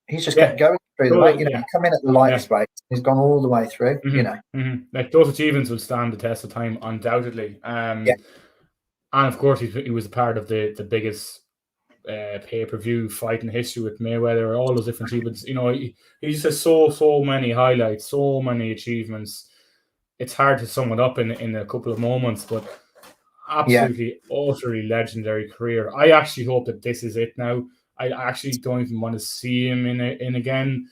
He's just kept going through the weight. He come in at the lightest weight. He's gone all the way through. Like, those achievements will stand the test of time, undoubtedly. And of course, he was a part of the biggest pay-per-view fight in history with Mayweather. All those different achievements. He just has so many highlights, so many achievements. It's hard to sum it up in a couple of moments, but absolutely, utterly legendary career. I actually hope that this is it now. I actually don't even want to see him in again.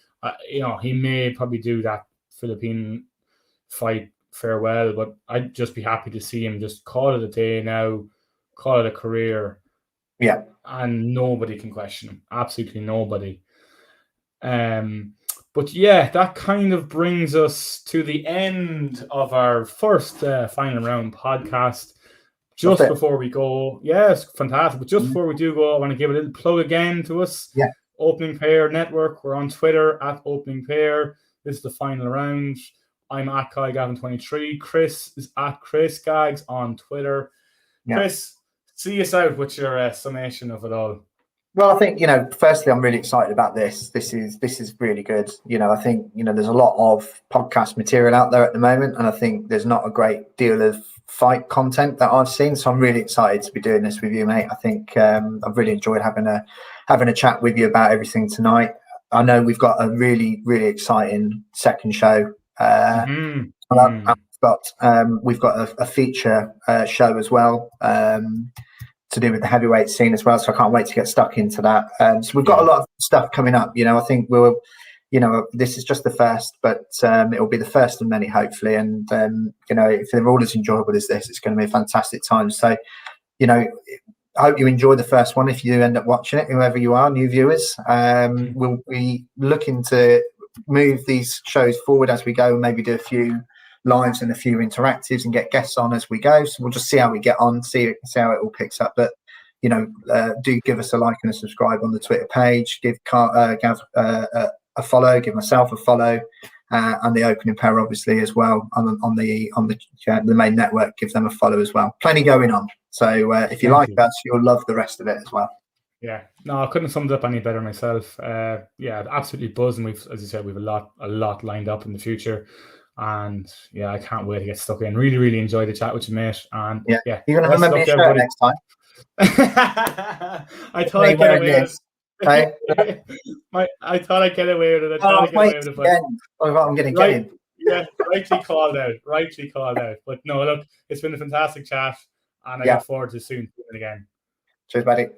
He may probably do that Philippine fight farewell, but I'd just be happy to see him just call it a day now, call it a career. Yeah. And nobody can question him. Absolutely nobody. But yeah, that kind of brings us to the end of our first final round podcast. Just before we go, yes, fantastic. But just before we do go, I want to give a little plug again to us. Yeah. Opening Pair Network. We're on Twitter at Opening Pair. This is the final round. I'm at KaiGavin23. Chris is at Chris Gags on Twitter. Yeah. Chris, see us out with your summation of it all. Well, I think, firstly, I'm really excited about this. This is really good. I think, there's a lot of podcast material out there at the moment, and I think there's not a great deal of fight content that I've seen. So I'm really excited to be doing this with you, mate. I think I've really enjoyed having a chat with you about everything tonight. I know we've got a really, really exciting second show. We've got a feature show as well. To do with the heavyweight scene as well, so I can't wait to get stuck into that. So we've got a lot of stuff coming up. I think this is just the first, but it will be the first of many, hopefully. And if they're all as enjoyable as this, it's going to be a fantastic time. So, I hope you enjoy the first one. If you end up watching it, whoever you are, new viewers, we'll be looking to move these shows forward as we go, and maybe do a few lives and a few interactives and get guests on as we go. So we'll just see how we get on, see how it all picks up. But do give us a like and a subscribe on the Twitter page. Give Gav a follow, give myself a follow, and the Opening Pair obviously as well on the main network. Give them a follow as well. Plenty going on. So if you like us, you'll love the rest of it as well. Yeah, no, I couldn't have summed it up any better myself. Absolutely buzzing. We've, as you said, we've a lot lined up in the future. And I can't wait to get stuck in. Really, really enjoyed the chat with you, mate. And you're gonna remember your shirt next time. I thought I'd get away with it. I thought I'd get away with it. I'm getting get Yeah, rightly called out. But no, look, it's been a fantastic chat, and I look forward to soon doing it again. Cheers, buddy.